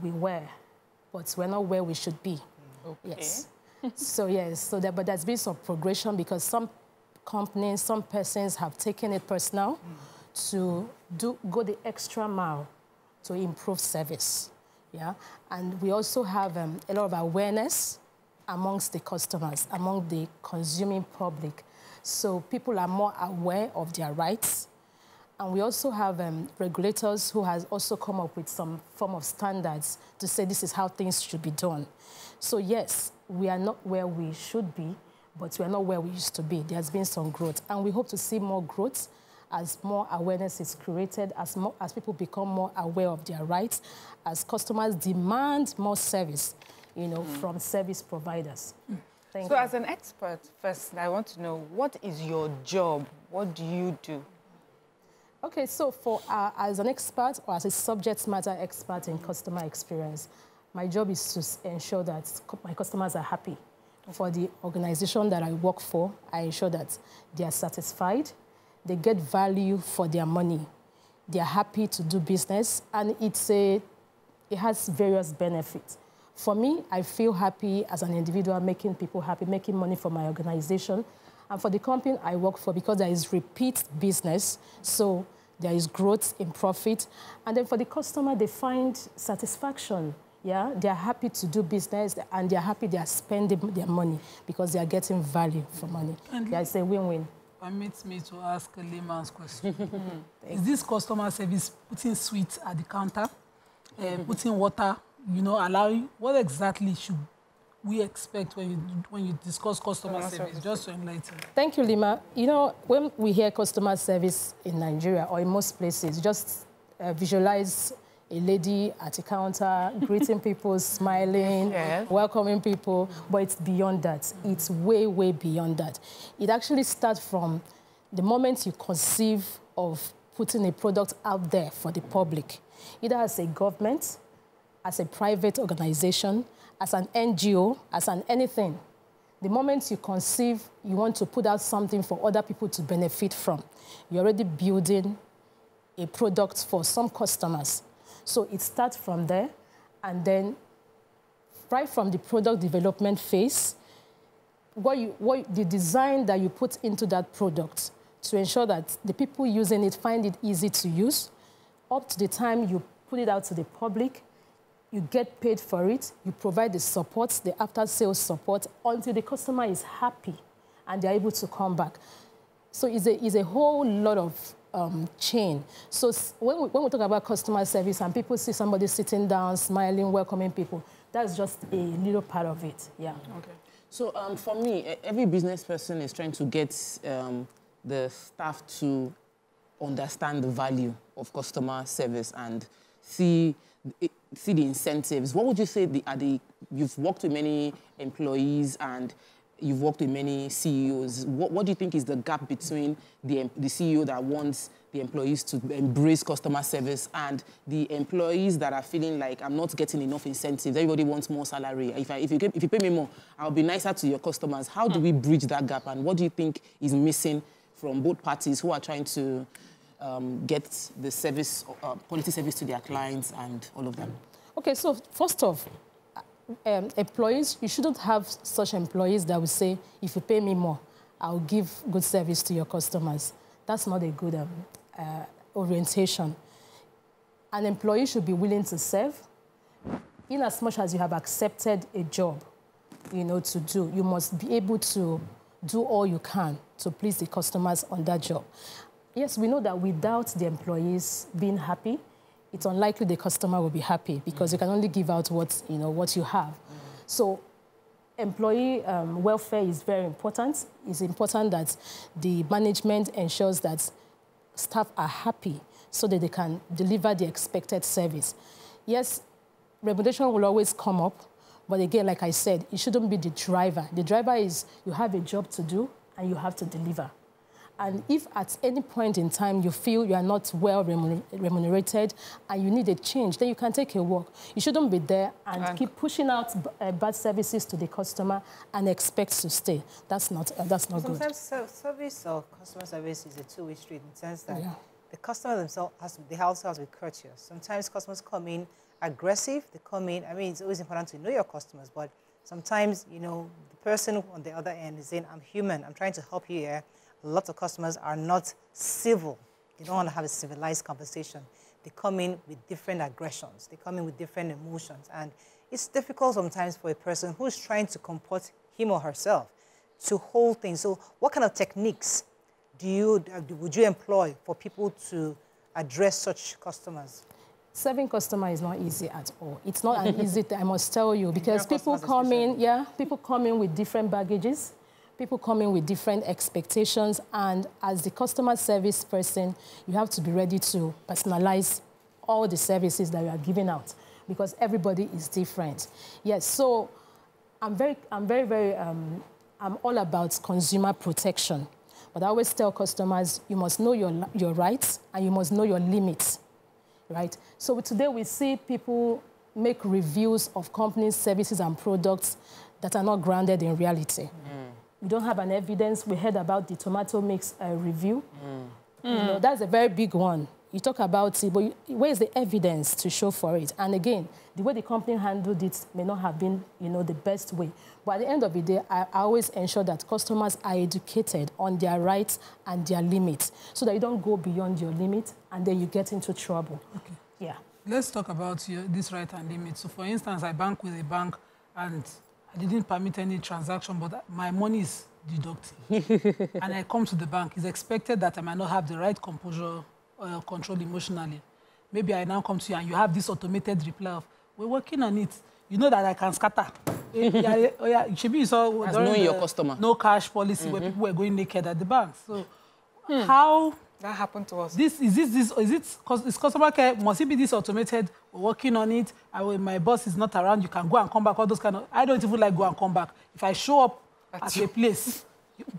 we were, but we're not where we should be. Okay. Yes. But there's been some progression because some companies, some persons have taken it personal to go the extra mile to improve service. Yeah, and we also have a lot of awareness amongst the customers, among the consuming public. So people are more aware of their rights. And we also have regulators who has also come up with some form of standards to say this is how things should be done. So yes, we are not where we should be, but we are not where we used to be. There's been some growth, and we hope to see more growth as more awareness is created, as people become more aware of their rights, as customers demand more service, from service providers. Thank you. As an expert, first, I want to know, what is your job? What do you do? Okay, so as an expert or as a subject matter expert in customer experience, my job is to ensure that my customers are happy. For the organization that I work for, I ensure that they are satisfied, they get value for their money, they are happy to do business, and it has various benefits. For me, I feel happy as an individual, making people happy, making money for my organization. And for the company I work for, because there is repeat business, so there is growth in profit. And then for the customer, they find satisfaction. Yeah, they are happy to do business, and they are happy they are spending their money because they are getting value for money. It's a win-win. Permits me to ask a layman's question. Is this customer service putting sweets at the counter, putting water, allowing, what exactly should we expect when you discuss customer service, just to enlighten? Thank you, Lima. When we hear customer service in Nigeria or in most places, just visualize a lady at a counter, greeting people, smiling, welcoming people, but it's beyond that. It's way, way beyond that. It actually starts from the moment you conceive of putting a product out there for the public, either as a government, as a private organization, as an NGO, as an anything. The moment you conceive, you want to put out something for other people to benefit from. You're already building a product for some customers. So it starts from there, and then right from the product development phase, the design that you put into that product to ensure that the people using it find it easy to use, up to the time you put it out to the public, you get paid for it, you provide the support, the after-sales support, until the customer is happy and they're able to come back. So it's a whole lot of chain. So when we talk about customer service and people see somebody sitting down, smiling, welcoming people, that's just a little part of it, yeah. Okay. So for me, every business person is trying to get the staff to understand the value of customer service and see the incentives. What would you say you've worked with many employees and you've worked with many CEOs. What do you think is the gap between the CEO that wants the employees to embrace customer service, and the employees that are feeling like I'm not getting enough incentives, everybody wants more salary. If you pay me more, I'll be nicer to your customers. How do we bridge that gap, and what do you think is missing from both parties who are trying to get the service, quality service to their clients and all of that? Okay, so first off, employees, you shouldn't have such employees that will say, if you pay me more, I'll give good service to your customers. That's not a good orientation. An employee should be willing to serve. In as much as you have accepted a job, to do, you must be able to do all you can to please the customers on that job. Yes, we know that without the employees being happy, it's unlikely the customer will be happy, because you can only give out what you have. So employee welfare is very important. It's important that the management ensures that staff are happy so that they can deliver the expected service. Yes, remuneration will always come up, but again, like I said, it shouldn't be the driver. The driver is, you have a job to do and you have to deliver. And if at any point in time you feel you are not well remunerated and you need a change, then you can take a walk. You shouldn't be there and keep pushing out bad services to the customer and expect to stay. That's not good. Sometimes service or customer service is a two-way street, in the sense that the customer themselves also has to be courteous. Sometimes customers come in aggressive. They come in, it's always important to know your customers, but sometimes, the person on the other end is saying, I'm human, I'm trying to help you here. Lots of customers are not civil. They don't want to have a civilized conversation. They come in with different aggressions. They come in with different emotions. And it's difficult sometimes for a person who's trying to comport him or herself to hold things. So what kind of techniques would you employ for people to address such customers? Serving customer is not easy at all. It's not an easy thing, I must tell you, because people come in with different baggages. People come in with different expectations, and as the customer service person, you have to be ready to personalize all the services that you are giving out, because everybody is different. Yes, so I'm all about consumer protection. But I always tell customers, you must know your rights and you must know your limits, right? So today we see people make reviews of companies' services and products that are not grounded in reality. We don't have an evidence. We heard about the tomato mix review. That's a very big one. You talk about it, but where is the evidence to show for it? And again, the way the company handled it may not have been, the best way. But at the end of the day, I always ensure that customers are educated on their rights and their limits, so that you don't go beyond your limit and then you get into trouble. Okay. Yeah. Let's talk about this right and limit. So, for instance, I bank with a bank and I didn't permit any transaction, but my money is deducted. And I come to the bank. It's expected that I might not have the right composure or control emotionally. Maybe I now come to you and you have this automated reply of, we're working on it. You know that I can scatter. It should be so. As knowing your customer. No cash policy where people were going naked at the bank. So how... That happened to us. Is customer care, must it be this automated? We're working on it. My boss is not around. You can go and come back. All those kind of. I don't even like go and come back. If I show up at a place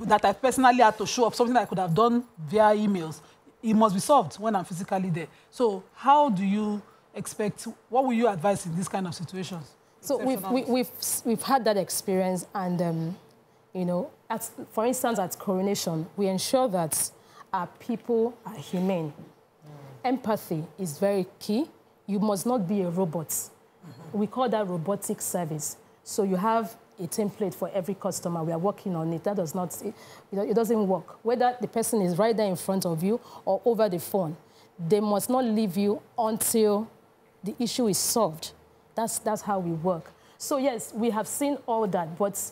that I personally had to show up, something I could have done via emails, it must be solved when I'm physically there. So how do you expect? What will you advise in these kind of situations? So we've had that experience, and for instance, at coronation, we ensure that our people are humane. Empathy is very key. You must not be a robot. We call that robotic service. So you have a template for every customer. We are working on it. That does not, it doesn't work. Whether the person is right there in front of you or over the phone, they must not leave you until the issue is solved. That's how we work. So yes, we have seen all that, but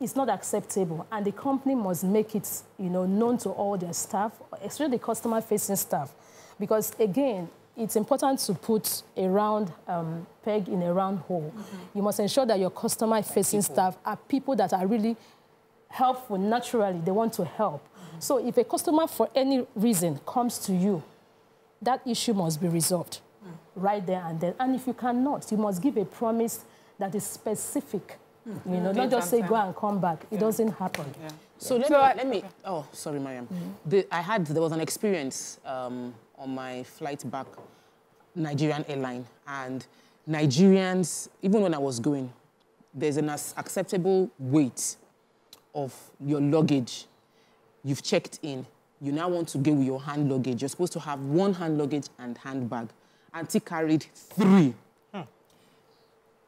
it's not acceptable, and the company must make it, known to all their staff, especially the customer-facing staff, because again, it's important to put a round peg in a round hole. You must ensure that your customer-facing staff are people that are really helpful naturally. They want to help. So if a customer, for any reason, comes to you, that issue must be resolved right there and then. And if you cannot, you must give a promise that is specific You know, not just say go and come back. It doesn't happen. Yeah. So let me. Oh, sorry, Mariam. There was an experience on my flight back, Nigerian airline, and Nigerians, even when I was going, there's an acceptable weight of your luggage. You've checked in. You now want to go with your hand luggage. You're supposed to have one hand luggage and handbag. Auntie carried 3.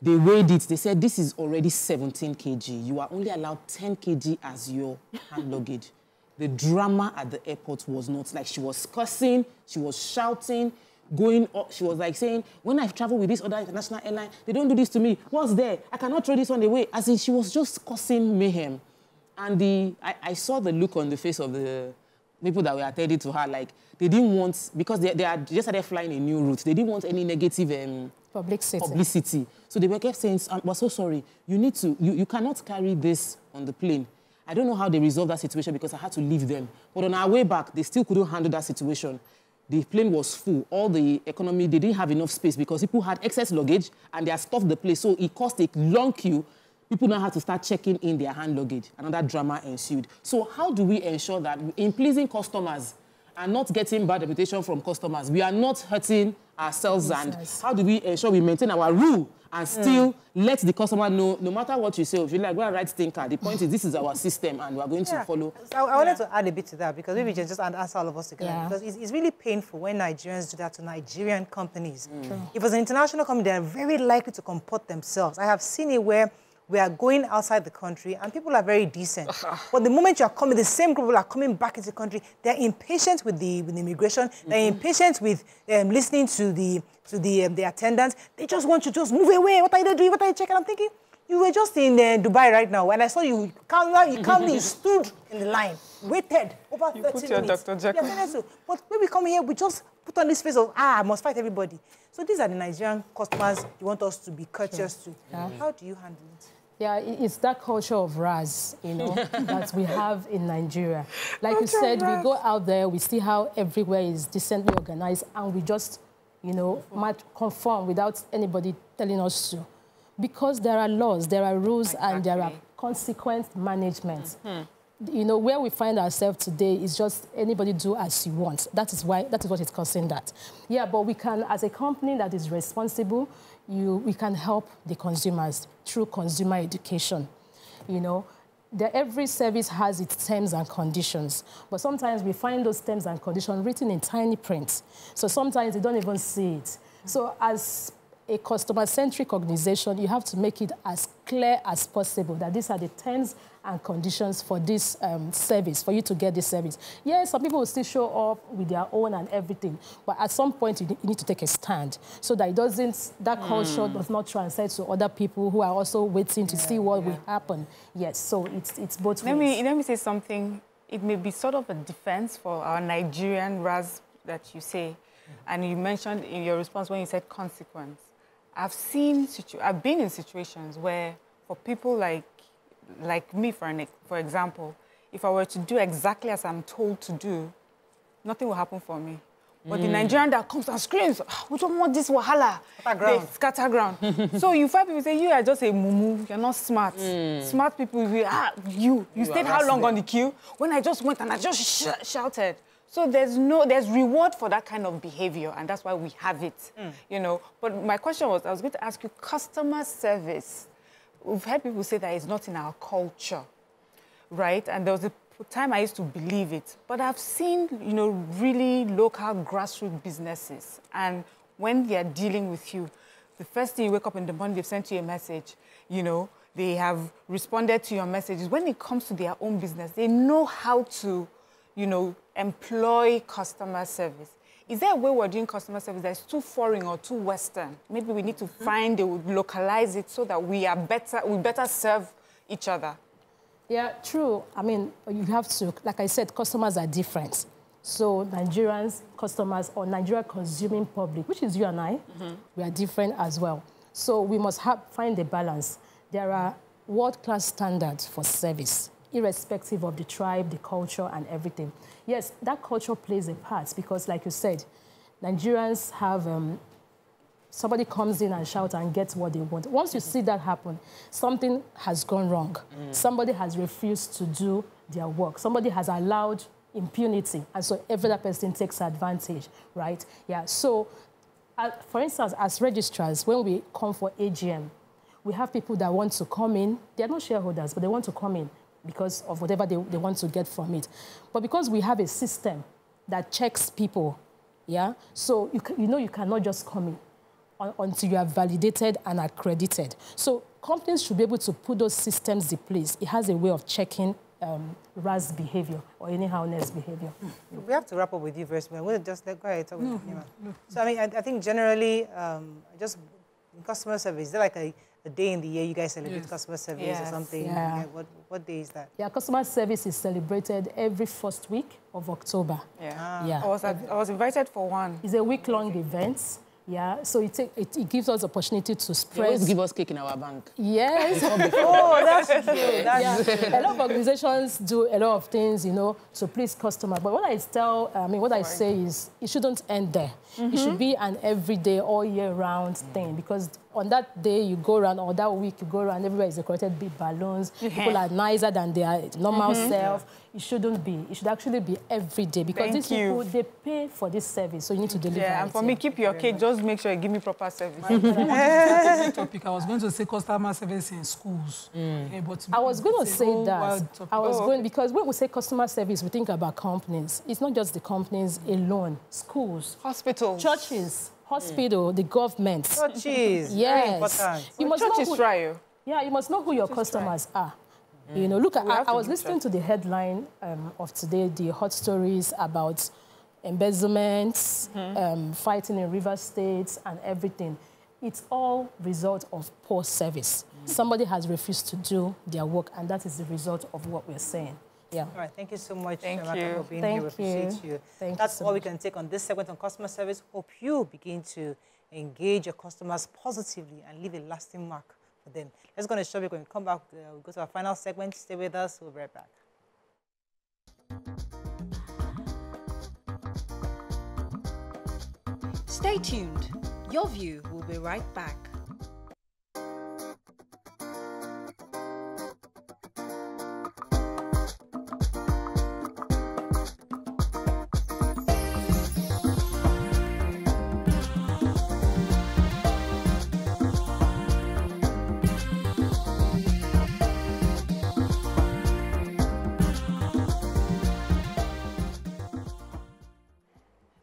They weighed it. They said, this is already 17 kg. You are only allowed 10 kg as your hand luggage. The drama at the airport was not like she was cursing, she was shouting, going up. She was like saying, when I travel with this other international airline, they don't do this to me. What's there? I cannot throw this on the way. As in, she was just causing mayhem. And I saw the look on the face of the people that were attending to her, like they didn't want, because they had just started flying a new route, they didn't want any negative publicity. So they were kept saying, we're so sorry, you need to, you cannot carry this on the plane. I don't know how they resolved that situation because I had to leave them. But on our way back, they still couldn't handle that situation. The plane was full. All the economy, they didn't have enough space because people had excess luggage and they had stuffed the place. So it caused a long queue. People now had to start checking in their hand luggage. Another drama ensued. So how do we ensure that in pleasing customers and not getting bad reputation from customers, we are not hurting ourselves? And how do we ensure we maintain our rule and still let the customer know, no matter what you say, if you like, we're a right thinker. The point is, this is our system and we're going to follow. So I wanted to add a bit to that because maybe just answer all of us together. Because it's really painful when Nigerians do that to Nigerian companies. If it's an international company, they're very likely to comport themselves. I have seen it where we are going outside the country and people are very decent. But the moment you are coming, the same people are coming back into the country, they're impatient with the immigration, they're impatient with listening to the attendants. They just want you to just move away. What are you doing? What are you checking? I'm thinking, you were just in Dubai right now, and I saw you calmly stood in the line, waited over 30 minutes. Your Dr. Jekyll. Yeah, but when we come here, we just put on this face of, I must fight everybody. So these are the Nigerian customers you want us to be courteous to. How do you handle it? Yeah, it's that culture of Raz, you know, that we have in Nigeria. Like you said, we go out there, we see how everywhere is decently organized, and we just, you know, might conform without anybody telling us to. Because there are laws, there are rules, and there are consequent management. You know, where we find ourselves today is just anybody do as you want. That is what is causing that. Yeah, but we can, as a company that is responsible, we can help the consumers through consumer education. You know, every service has its terms and conditions, but sometimes we find those terms and conditions written in tiny print. So sometimes you don't even see it. So as a customer-centric organization, you have to make it as clear as possible that these are the terms and conditions for this service, for you to get this service. Yes, some people will still show up with their own and everything, but at some point you need to take a stand so that that culture does not transcend to other people who are also waiting to see what will happen. Yes, so it's both ways. Let me say something. It may be sort of a defense for our Nigerian Raz that you say, and you mentioned in your response when you said consequence. I've been in situations where, for people like me, for example, if I were to do exactly as I'm told to do, nothing will happen for me. But the Nigerian that comes and screams, we don't want this wahala. Scatter ground. So you find people say, you are just a mumu, you're not smart. Smart people will be, you stayed how long on the queue? When I just went and I just shouted. So there's reward for that kind of behavior, and that's why we have it, you know. But my question was, I was going to ask you, customer service. We've heard people say that it's not in our culture, right? And there was a time I used to believe it. But I've seen, you know, really local grassroots businesses, and when they are dealing with you, the first thing you wake up in the morning, they've sent you a message, you know, they have responded to your messages. When it comes to their own business, they know how to, you know, employ customer service. Is there a way we're doing customer service that's too foreign or too Western? Maybe we need to find localize it so that we better serve each other. Yeah, true. I mean, you have to, like I said, customers are different. So Nigerians, customers, or Nigeria consuming public, which is you and I, we are different as well. So we must find a balance. There are world-class standards for service, irrespective of the tribe, the culture, and everything. Yes, that culture plays a part because, like you said, Nigerians have somebody comes in and shouts and gets what they want. Once you see that happen, something has gone wrong. Somebody has refused to do their work. Somebody has allowed impunity, and so every other person takes advantage, right? Yeah, so, for instance, as registrars, when we come for AGM, we have people that want to come in. They're not shareholders, but they want to come in because of whatever they want to get from it. But because we have a system that checks people, yeah, so you cannot just come in until you are validated and accredited. So companies should be able to put those systems in place. It has a way of checking RAS behavior or anyhowness behavior. We have to wrap up with you very soon. We'll just go ahead talk with you. So, I mean, I think generally, just in customer service, is there like a day in the year you guys celebrate customer service or something? Yeah. What day is that? Yeah, customer service is celebrated every first week of October. Yeah. I was invited for one. It's a week-long event. Yeah, so it gives us opportunity to spread. They always give us cake in our bank. Yes. Oh, that's true. That's true. A lot of organizations do a lot of things, you know, to please customers. But what I say is it shouldn't end there. It should be an everyday, all year round thing, because on that day you go around, or that week you go around, everywhere is decorated big balloons. People are nicer than their normal self. It shouldn't be. It should actually be every day, because these people, they pay for this service, so you need to deliver. Yeah, and for me, keep your cake. Just make sure you give me proper service. Topic. I was going to say customer service in schools. Yeah, but I was going to say that. Because when we say customer service, we think about companies. It's not just the companies alone. Schools, hospitals, churches, hospital, the government. Churches. Yes. You must know you must know who your customers are. You know, look, I was listening to the headline of today, the hot stories about embezzlements, fighting in river states and everything. It's all result of poor service. Somebody has refused to do their work, and that is the result of what we're saying. Yeah. All right. Thank you so much. Thank you. For being here. We appreciate you. That's all we can take on this segment on customer service. Hope you begin to engage your customers positively and leave a lasting mark for them. Let's go on a short break. When we come back, we'll go to our final segment. Stay with us. We'll be right back. Stay tuned. Your View will be right back.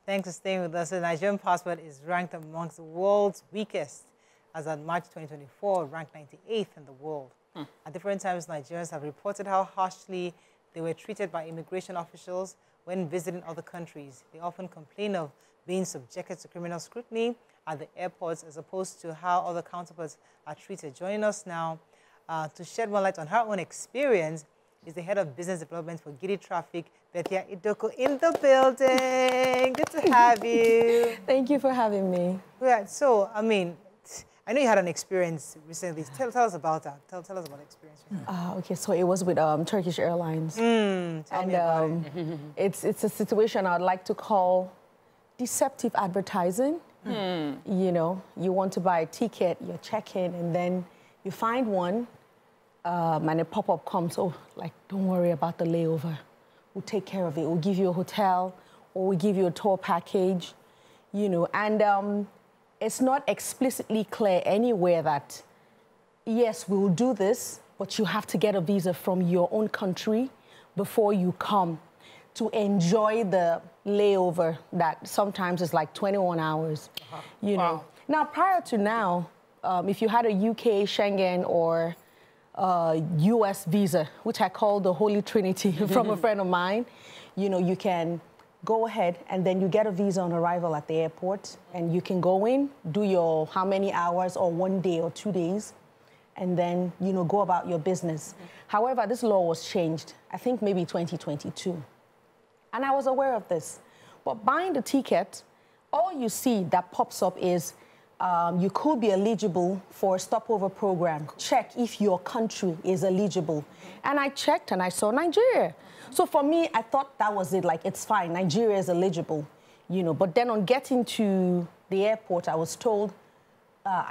Thanks for staying with us. The Nigerian passport is ranked amongst the world's weakest as of March 2024, ranked 98th in the world. At different times, Nigerians have reported how harshly they were treated by immigration officials when visiting other countries. They often complain of being subjected to criminal scrutiny at the airports as opposed to how other counterparts are treated. Joining us now to shed more light on her own experience is the head of business development for Gidi Traffic, Bethia Idoko, in the building. Good to have you. Thank you for having me. Yeah, so, I mean, I know you had an experience recently. Tell us about that. Tell us about the experience. Okay, so it was with Turkish Airlines. Tell me about it. It's a situation I'd like to call deceptive advertising. You know, you want to buy a ticket, you check in, and then you find one, and a pop-up comes, oh, like, don't worry about the layover. We'll take care of it. We'll give you a hotel, or we'll give you a tour package, you know. And it's not explicitly clear anywhere that, yes, we will do this, but you have to get a visa from your own country before you come to enjoy the layover that sometimes is like 21 hours, you know. Now, prior to now, if you had a UK, Schengen, or US visa, which I call the Holy Trinity from a friend of mine, you know, you can go ahead and then you get a visa on arrival at the airport, and you can go in, do your how many hours or 1 day or 2 days, and then, you know, go about your business. However, this law was changed, I think maybe 2022. And I was aware of this. But buying the ticket, all you see that pops up is you could be eligible for a stopover program. Check if your country is eligible. And I checked and I saw Nigeria. So for me, I thought that was it, like, it's fine, Nigeria is eligible, you know. But then on getting to the airport, I was told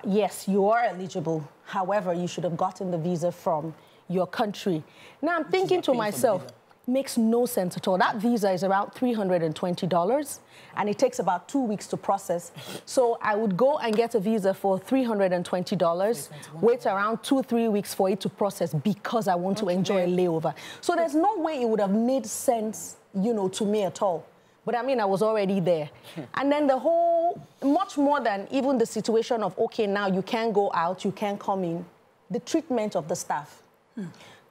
yes, you are eligible. However, you should have gotten the visa from your country. Now, I'm thinking to myself, makes no sense at all. That visa is around $320, and it takes about 2 weeks to process. So I would go and get a visa for $320, wait around 2-3 weeks for it to process because I want to enjoy a layover. So there's no way it would have made sense, you know, to me at all. But I mean, I was already there. And then the whole, much more than even the situation of, okay, now you can't go out, you can't come in, the treatment of the staff.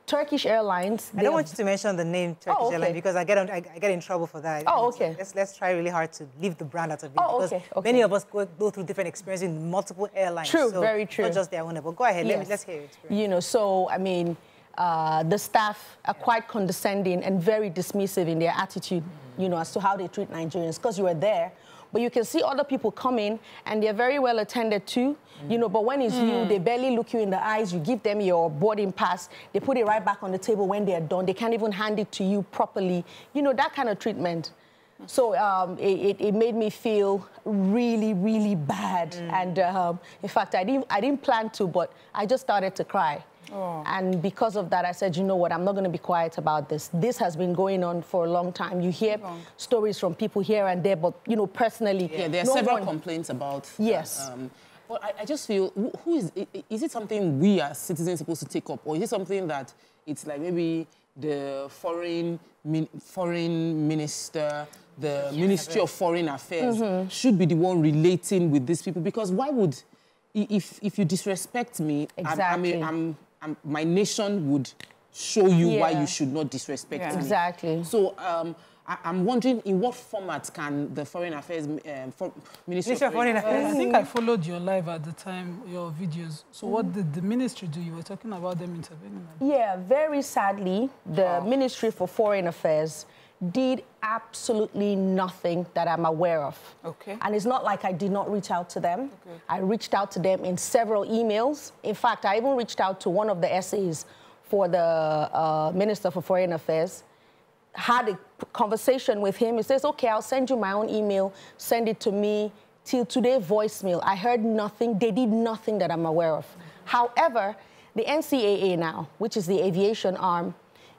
Turkish Airlines. I don't want you to mention the name Turkish Airlines because I get in trouble for that. Oh, okay. Let's try really hard to leave the brand out of it because many of us go through different experiences in multiple airlines. True, so very true. Not just their own, but go ahead. Let's hear your experience. You know, so I mean, the staff are quite condescending and very dismissive in their attitude, you know, as to how they treat Nigerians because you were there. But you can see other people come in and they're very well attended to, you know, but when it's you, they barely look you in the eyes. You give them your boarding pass. They put it right back on the table when they're done. They can't even hand it to you properly. You know, that kind of treatment. So it made me feel really, really bad. And in fact, I didn't plan to, but I just started to cry. Oh. And because of that, I said, you know what, I'm not going to be quiet about this. This has been going on for a long time. You hear stories from people here and there, but, you know, personally... Yeah, there are several complaints about... Yes. But I just feel, who is it something we as citizens supposed to take up? Or is it something that it's like maybe the foreign minister, the Ministry of Foreign Affairs should be the one relating with these people? Because why would... If you disrespect me, my nation would show you why you should not disrespect me. Exactly. So I'm wondering in what format can the Foreign Affairs Ministry of Foreign Affairs... I think I followed your live at the time, your videos. So what did the ministry do? You were talking about them intervening. Yeah, very sadly, the Ministry for Foreign Affairs did absolutely nothing that I'm aware of. Okay. And it's not like I did not reach out to them. Okay. I reached out to them in several emails. In fact, I even reached out to one of the SAs for the Minister for Foreign Affairs, had a conversation with him. He says, okay, I'll send you my own email, send it to me. Till today, voicemail. I heard nothing. They did nothing that I'm aware of. However, the NCAA now, which is the aviation arm,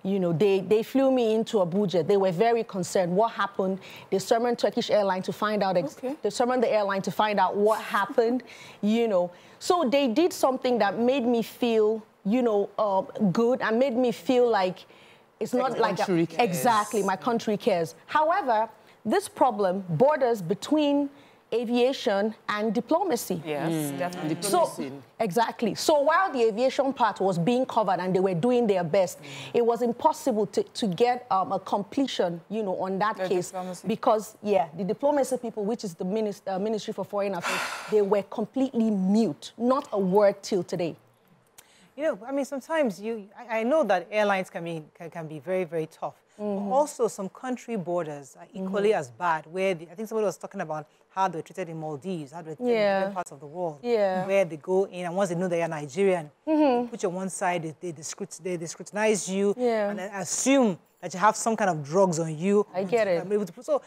you know, they flew me into Abuja. They were very concerned. What happened? They summoned Turkish Airlines to find out. They summoned the airline to find out what happened. You know, so they did something that made me feel, you know, good and made me feel like it's not like exactly my country cares. However, this problem borders between aviation and diplomacy. Yes, definitely. So, exactly. So while the aviation part was being covered and they were doing their best, it was impossible to get a completion, you know, on that case because, the diplomacy people, which is the Ministry for Foreign Affairs, they were completely mute, not a word till today. You know, I mean, sometimes I know that airlines can be very, very tough. But also, some country borders are equally as bad, where I think somebody was talking about how they're treated in Maldives, how they're treated in different parts of the world, where they go in, and once they know they are Nigerian, they put you on one side, they scrutinize you, and then assume that you have some kind of drugs on you. I get it. So,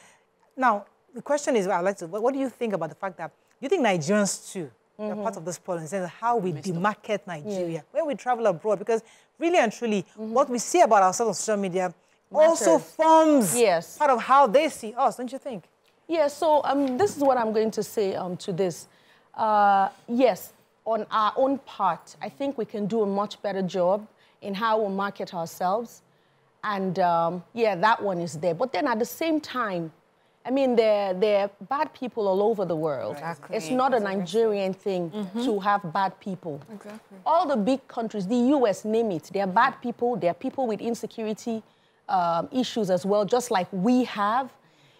now, the question is, what do you think about the fact that, do you think Nigerians, too, are part of this problem in terms of how we demarket Nigeria, when we travel abroad? Because really and truly, what we see about ourselves on social media also forms part of how they see us, don't you think? Yeah, so this is what I'm going to say to this. Yes, on our own part, I think we can do a much better job in how we market ourselves. And that one is there. But then at the same time, I mean, there are bad people all over the world. Exactly. It's not a Nigerian thing to have bad people. Exactly. All the big countries, the US, name it, there are bad people. There are people with insecurity issues as well, just like we have.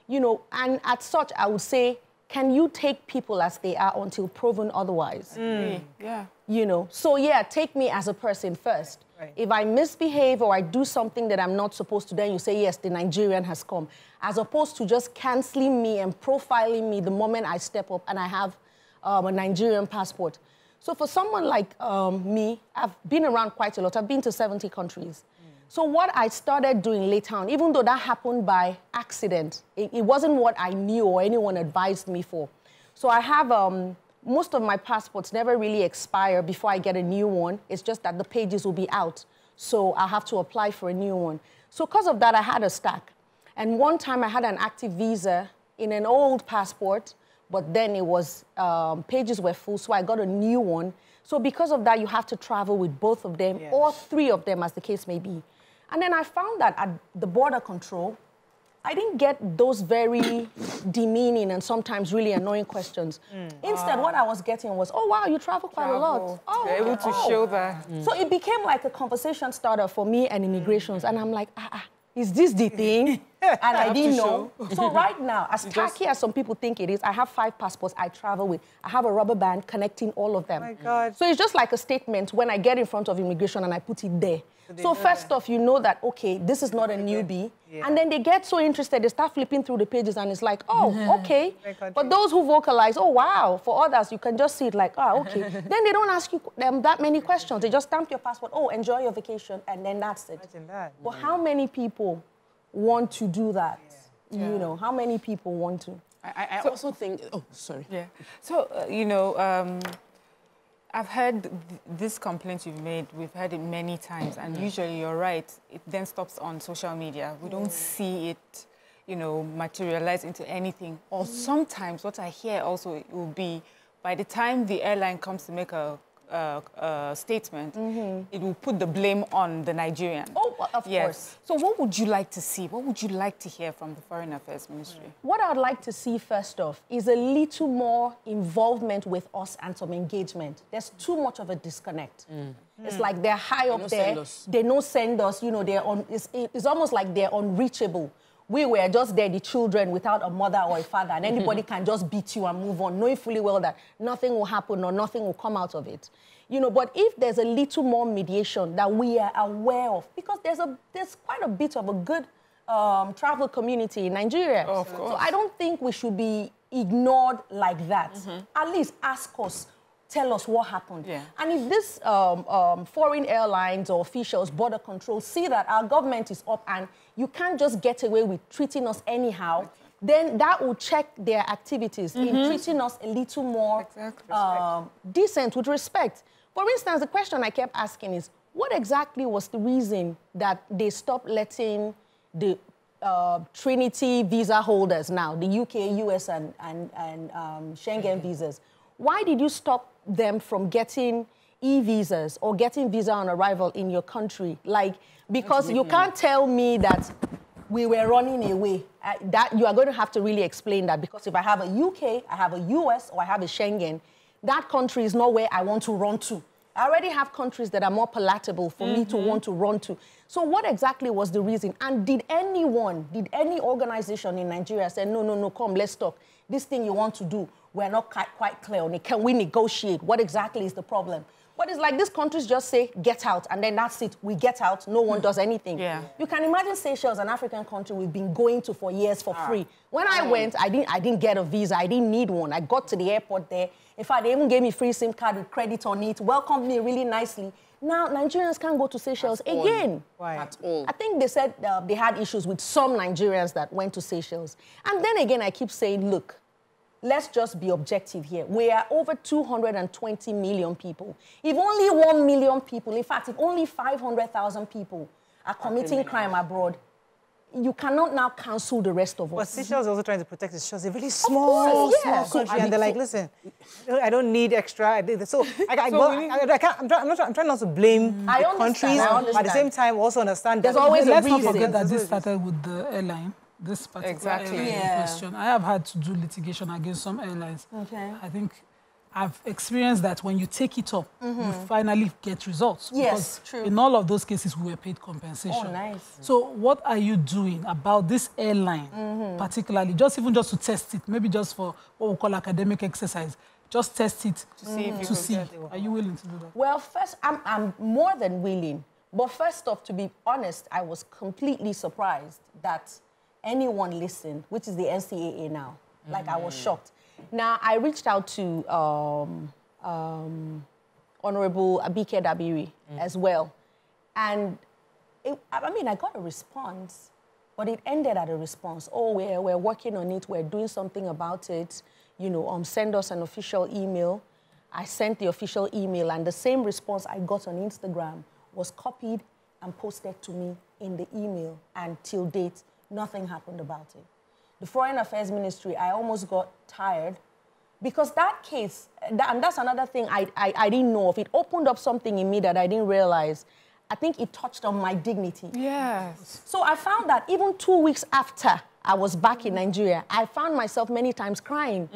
You know, and as such, I would say, can you take people as they are until proven otherwise? Yeah. You know, so take me as a person first. Right. If I misbehave or I do something that I'm not supposed to, then you say, yes, the Nigerian has come. As opposed to just canceling me and profiling me the moment I step up and I have a Nigerian passport. So for someone like me, I've been around quite a lot. I've been to 70 countries. So what I started doing later on, even though that happened by accident, it wasn't what I knew or anyone advised me for. So I have most of my passports never really expire before I get a new one. It's just that the pages will be out. So I have to apply for a new one. So because of that, I had a stack. And one time I had an active visa in an old passport, but then it was, pages were full, so I got a new one. So because of that, you have to travel with both of them, or 3 of them, as the case may be. And then I found that at the border control, I didn't get those very demeaning and sometimes really annoying questions. Instead, what I was getting was, oh, wow, you travel quite a lot. Oh, you're able to show that. So it became like a conversation starter for me and immigrations. And I'm like, is this the thing? And I didn't know. So right now, as tacky as some people think it is, I have 5 passports I travel with. I have a rubber band connecting all of them. Oh my God. So it's just like a statement when I get in front of immigration and I put it there. So first off, you know that, okay, this is not a newbie. And then they get so interested, they start flipping through the pages and it's like, oh, okay. But those who vocalize, oh, wow. For others, you can just see it like, oh, okay. Then they don't ask you that many questions. They just stamp your passport, oh, enjoy your vacation, and then that's it. Imagine that. But how many people want to do that? You know, how many people want to? I also think, oh, sorry. Yeah. So, you know, I've heard this complaint you've made, we've heard it many times, and usually you're right, it then stops on social media. We don't see it, you know, materialize into anything. Or sometimes what I hear also it will be, by the time the airline comes to make a statement, it will put the blame on the Nigerian. Oh, of course. So what would you like to see? What would you like to hear from the Foreign Affairs Ministry? What I'd like to see first off is a little more involvement with us and some engagement. There's too much of a disconnect. It's like they're high up there. They don't send us, you know, it's almost like they're unreachable. We were just there, the children, without a mother or a father, and anybody can just beat you and move on, knowing fully well that nothing will happen or nothing will come out of it. You know, but if there's a little more mediation that we are aware of, because there's quite a bit of a good travel community in Nigeria. Oh, of course. So I don't think we should be ignored like that. At least ask us, tell us what happened. And if this foreign airlines or officials, border control, see that our government is up and you can't just get away with treating us anyhow, then that will check their activities in treating us a little more decent, with respect. For instance, the question I kept asking is, what exactly was the reason that they stopped letting the Trinity visa holders now, the UK, US, and Schengen visas, why did you stop them from getting e-visas or getting visa on arrival in your country? Like, because you can't tell me that we were running away. That you are going to have to really explain that, because if I have a UK, I have a US, or I have a Schengen, that country is not where I want to run to. I already have countries that are more palatable for me to want to run to. So what exactly was the reason? And did any organization in Nigeria say, no, come, let's talk. This thing you want to do, we're not quite clear on it. Can we negotiate? What exactly is the problem? But it's like these countries just say, get out, and then that's it. We get out, no one does anything. You can imagine Seychelles, an African country we've been going to for years for free. When I went, I didn't get a visa. I didn't need one. I got to the airport there. In fact, they even gave me free SIM card with credit on it, welcomed me really nicely. Now, Nigerians can't go to Seychelles again. Why? At all. I think they said they had issues with some Nigerians that went to Seychelles. And then again, I keep saying, look, let's just be objective here. We are over 220 million people. If only 1 million people, in fact, if only 500,000 people are committing crime abroad, you cannot now cancel the rest of us. But Seychelles is also trying to protect Seychelles. They're really small country, and they're like, listen, I don't need extra. So I'm trying not to blame the countries, but at the same time, also understand there's always a reason. Let's not forget that this started with the airline. This particular airline in question. I have had to do litigation against some airlines. I think I've experienced that when you take it up, you finally get results. Yes, true. In all of those cases, we were paid compensation. Oh, nice. So what are you doing about this airline, particularly, just to test it, maybe just for what we call academic exercise, just test it to see. Are you willing to do that? Well, first, I'm more than willing. But first off, to be honest, I was completely surprised that anyone listened, which is the NCAA now. Like, I was shocked. Now, I reached out to Honorable Abike Dabiri as well. And, I got a response, but it ended at a response. Oh, we're working on it. We're doing something about it. send us an official email. I sent the official email, and the same response I got on Instagram was copied and posted to me in the email. And till date, nothing happened about it. The Foreign Affairs Ministry, I almost got tired because that case, and that's another thing I didn't know of. It opened up something in me that I didn't realize. I think it touched on my dignity. Yes. So I found that even 2 weeks after I was back in Nigeria, I found myself many times crying.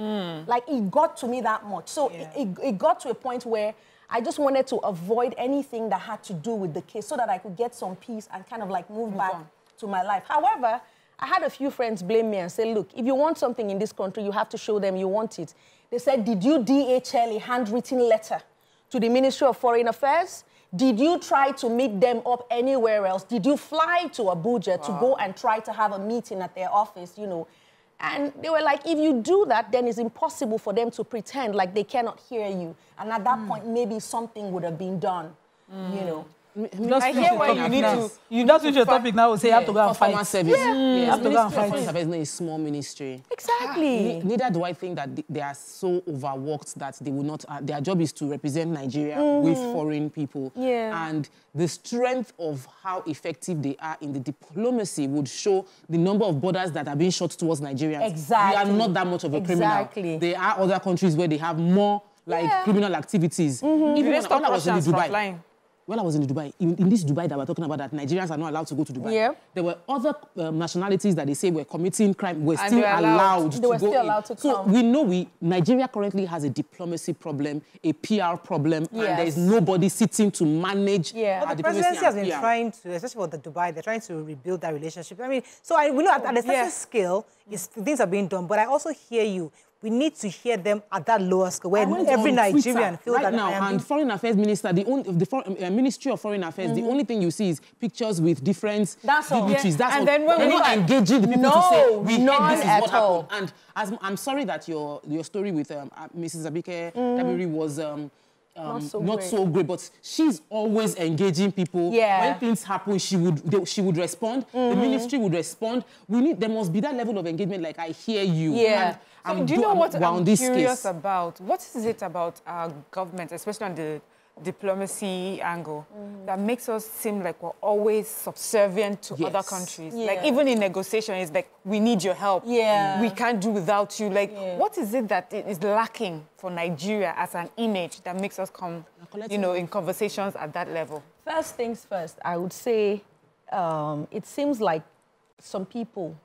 Like, it got to me that much. So it got to a point where I just wanted to avoid anything that had to do with the case so that I could get some peace and kind of like move back to my life. However, I had a few friends blame me and say, look, if you want something in this country, you have to show them you want it. They said, did you DHL a handwritten letter to the Ministry of Foreign Affairs? Did you try to meet them up anywhere else? Did you fly to Abuja to go and try to have a meeting at their office, And they were like, if you do that, then it's impossible for them to pretend like they cannot hear you. And at that point, maybe something would have been done, I hear why you need to. You just reach your topic now. Say you have to go and fight. Service. You have to go and fight. Foreign Affairs is not a small ministry. Exactly. Neither do I think that they are so overworked that they will not. Their job is to represent Nigeria with foreign people. Yeah. And the strength of how effective they are in the diplomacy would show the number of borders that are being shut towards Nigerians. Exactly. We are not that much of a criminal. There are other countries where they have more criminal activities. Even when I was in Dubai. When I was in Dubai, in this Dubai that we're talking about, that Nigerians are not allowed to go to Dubai, there were other nationalities that they say were committing crime, were still allowed to go in. So we know Nigeria currently has a diplomacy problem, a PR problem, and there is nobody sitting to manage Well, the presidency has been trying to, especially for the Dubai, they're trying to rebuild that relationship. I mean, so we know at a certain scale, things are being done, but I also hear you. We need to hear them at that lower scale, where every Nigerian feels that now. And Foreign Affairs Minister, the Ministry of Foreign Affairs, the only thing you see is pictures with different dignitaries. That's and all. then when they're not engaging the people to say, we heard this is what all. happened. And I'm sorry that your story with Mrs. Abike Dabiri was not so great, but she's always engaging people. When things happen, she would respond. The ministry would respond. There must be that level of engagement. Like, I hear you. So do you know what I'm curious about? What is it about our government, especially on the diplomacy angle, that makes us seem like we're always subservient to other countries? Like, even in negotiation, it's like, we need your help. We can't do without you. Like, what is it that is lacking for Nigeria as an image that makes us come, in conversations at that level? First things first, I would say it seems like some people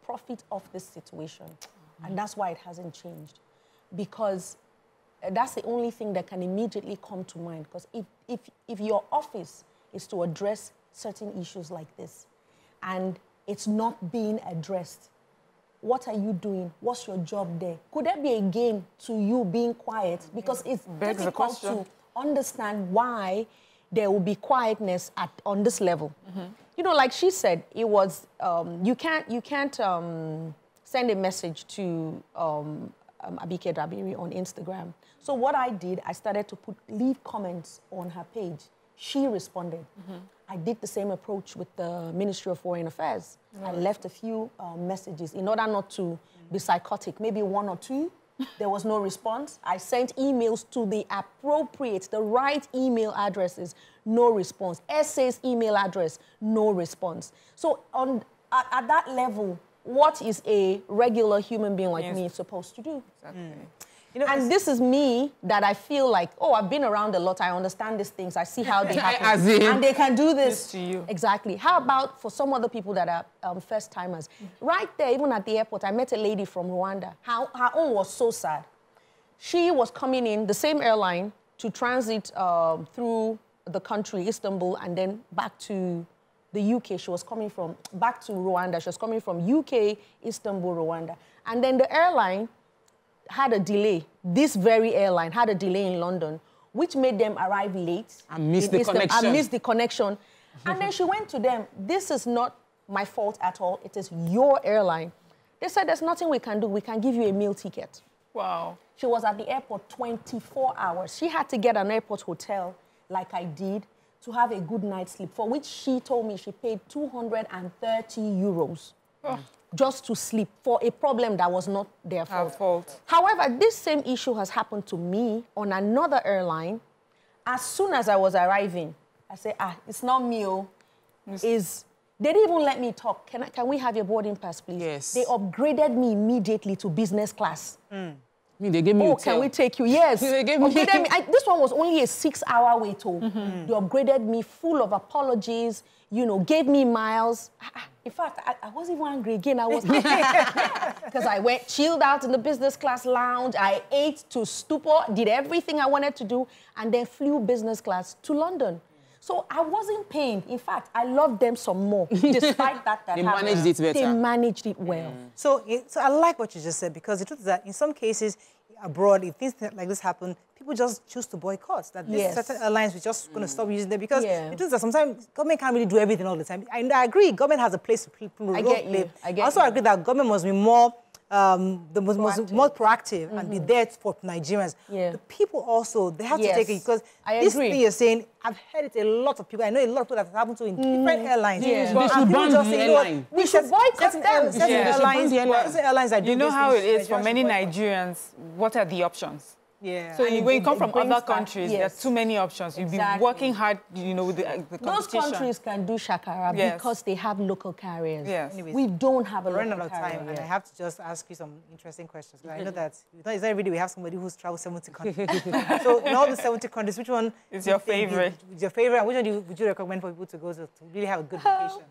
profit off this situation. And that's why it hasn't changed. Because that's the only thing that can immediately come to mind. Because if your office is to address certain issues like this, and it's not being addressed, what are you doing? What's your job there? Could there be a gain to you being quiet? Because it's difficult to understand why there will be quietness on this level. Like she said, it was you can't send a message to Abike Dabiri on Instagram. So what I did, I started to leave comments on her page. She responded. I did the same approach with the Ministry of Foreign Affairs. I left a few messages in order not to be psychotic, maybe 1 or 2. There was no response. I sent emails to the right email addresses, no response. SA's email address, no response. So at that level, what is a regular human being like me supposed to do? And this is me that I feel like, I've been around a lot. I understand these things. I see how they happen. And they can do this. To you. Exactly. How about for some other people that are first-timers? Right there, even at the airport, I met a lady from Rwanda. Her own was so sad. She was coming in the same airline to transit through the country, Istanbul, and then back to the UK. She was coming back to Rwanda. She was coming from UK, Istanbul, Rwanda. And then the airline had a delay. This very airline had a delay in London, which made them arrive late. I missed the connection. And then she went to them. This is not my fault at all. It is your airline. They said, there's nothing we can do. We can give you a meal ticket. Wow. She was at the airport 24 hours. She had to get an airport hotel, like I did, to have a good night's sleep, for which she told me she paid 230 euros. just to sleep for a problem that was not their fault. However, this same issue has happened to me on another airline. As soon as I was arriving, I said, it's not me, they didn't even let me talk. Can we have your boarding pass, please? Yes. They upgraded me immediately to business class. They gave me hotel. Can we take you? Yes. They gave me. This one was only a 6-hour wait home. They upgraded me full of apologies, you know, gave me miles. In fact, I wasn't even angry again. I was because I went chilled out in the business class lounge. I ate to stupor, did everything I wanted to do, and then flew business class to London. So I wasn't paying. In fact, I loved them some more, despite that. They managed it better. They managed it well. So I like what you just said, because the truth is that in some cases abroad, if things like this happen, people just choose to boycott. That certain airlines we're just going to stop using them, because the truth is that sometimes government can't really do everything all the time. I agree, government has a place to play. I also agree that government must be more more proactive and be there for Nigerians. The people also, they have to take it, because this thing you're saying, I've heard it a lot of people. I know a lot of people that have happened to in different airlines. They should ban the airline. We should boycott them. Certain airlines are doing. You know how it is for many Nigerians. What are the options? So when you come from other countries, there are too many options. You'll be working hard, you know, with the competition. Those countries can do shakara because they have local carriers. Anyways, we don't have a local carrier. Time, and I have to just ask you some interesting questions. I know that it's not every day we have somebody who's traveled 70 countries. So in all the 70 countries, which one is your favorite? Your favorite, and which one would you recommend for people to go to really have a good vacation?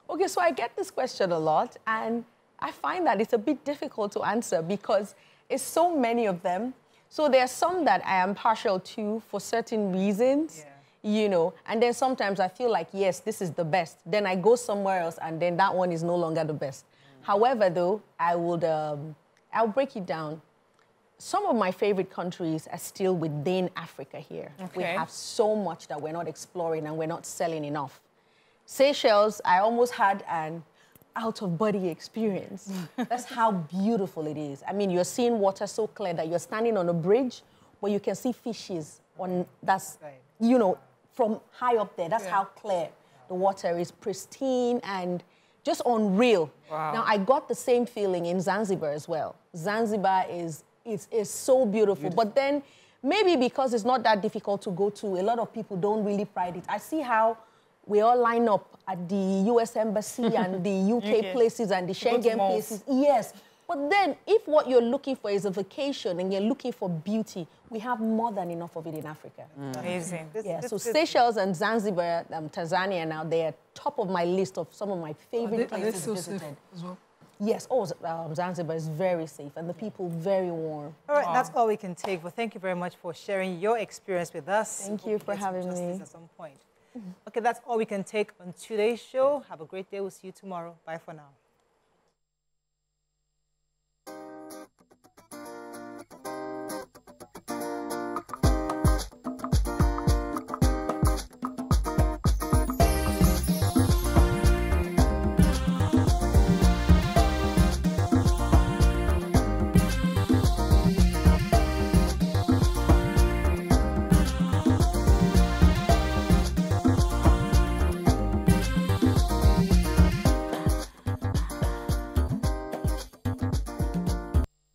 Okay, so I get this question a lot, and I find that it's a bit difficult to answer because it's so many of them. So there are some that I am partial to for certain reasons, you know, and then sometimes I feel like, yes, this is the best. Then I go somewhere else, and then that one is no longer the best. However, though, I'll break it down. Some of my favorite countries are still within Africa here. We have so much that we're not exploring and we're not selling enough. Seychelles, I almost had an out-of-body experience. That's how beautiful it is. I mean, you're seeing water so clear that you're standing on a bridge, but you can see fishes you know, from high up there. That's how clear the water is, pristine and just unreal. Now, I got the same feeling in Zanzibar as well. Zanzibar is so beautiful, but then maybe because it's not that difficult to go to, a lot of people don't really pride it. I see how we all line up at the US Embassy and the UK places and the Schengen places. Yes. But then, if what you're looking for is a vacation and you're looking for beauty, we have more than enough of it in Africa. Amazing. So Seychelles and Zanzibar, Tanzania now, they're top of my list of some of my favorite places to visit. As well? Yes, Zanzibar is very safe and the people very warm. All right, that's all we can take. But thank you very much for sharing your experience with us. Thank you for having me. At some point. Okay, that's all we can take on today's show. Have a great day. We'll see you tomorrow. Bye for now.